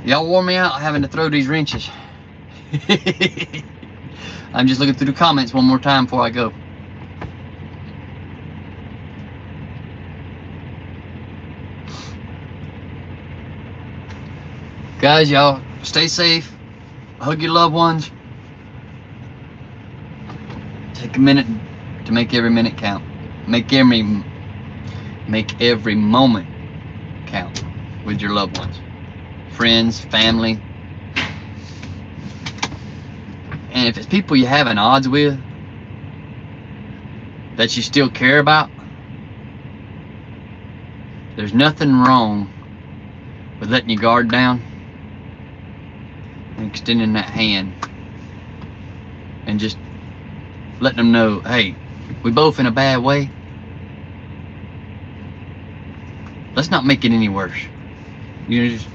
A: y'all wore me out having to throw these wrenches. I'm just looking through the comments one more time before I go. Guys, y'all stay safe. Hug your loved ones. Take a minute to make every minute count. Make every moment count with your loved ones, friends, family. And if it's people you have an odds with that you still care about, there's nothing wrong with letting your guard down and extending that hand and just letting them know, hey, we both in a bad way. Let's not make it any worse. You know, just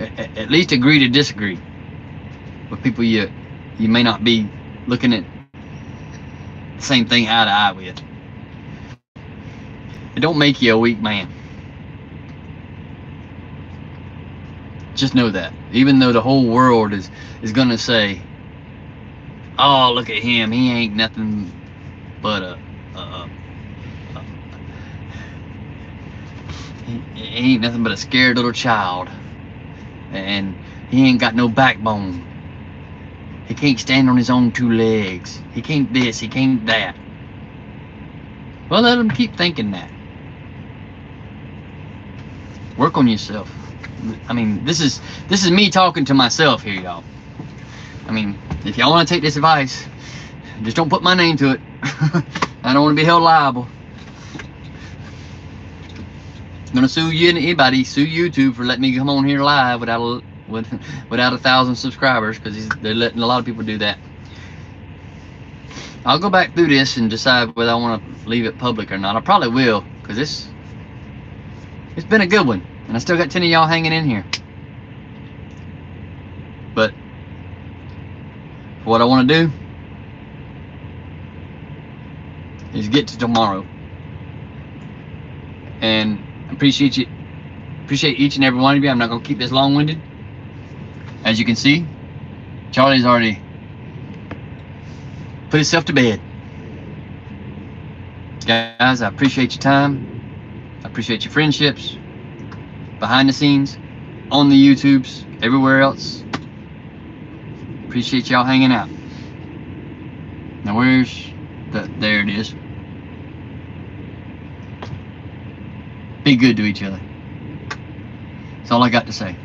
A: at least agree to disagree with people you may not be looking at the same thing eye to eye with. It don't make you a weak man. Just know that. Even though the whole world is gonna say, oh, look at him, he ain't nothing but he ain't nothing but a scared little child, and he ain't got no backbone. He can't stand on his own two legs. He can't this, he can't that. Well, let him keep thinking that. Work on yourself. I mean, this is me talking to myself here, y'all. I mean, if y'all want to take this advice, just don't put my name to it. I don't want to be held liable. I'm gonna sue you and anybody, sue YouTube for letting me come on here live without 1,000 subscribers, because they're letting a lot of people do that. I'll go back through this and decide whether I want to leave it public or not. I probably will, because it's been a good one, and I still got 10 of y'all hanging in here. But what I want to do is get to tomorrow, and appreciate each and every one of you. I'm not going to keep this long-winded. As you can see, Charlie's already put himself to bed. Guys, I appreciate your time. I appreciate your friendships, behind the scenes, on the YouTubes, everywhere else. Appreciate y'all hanging out. Now there it is. Be good to each other. That's all I got to say.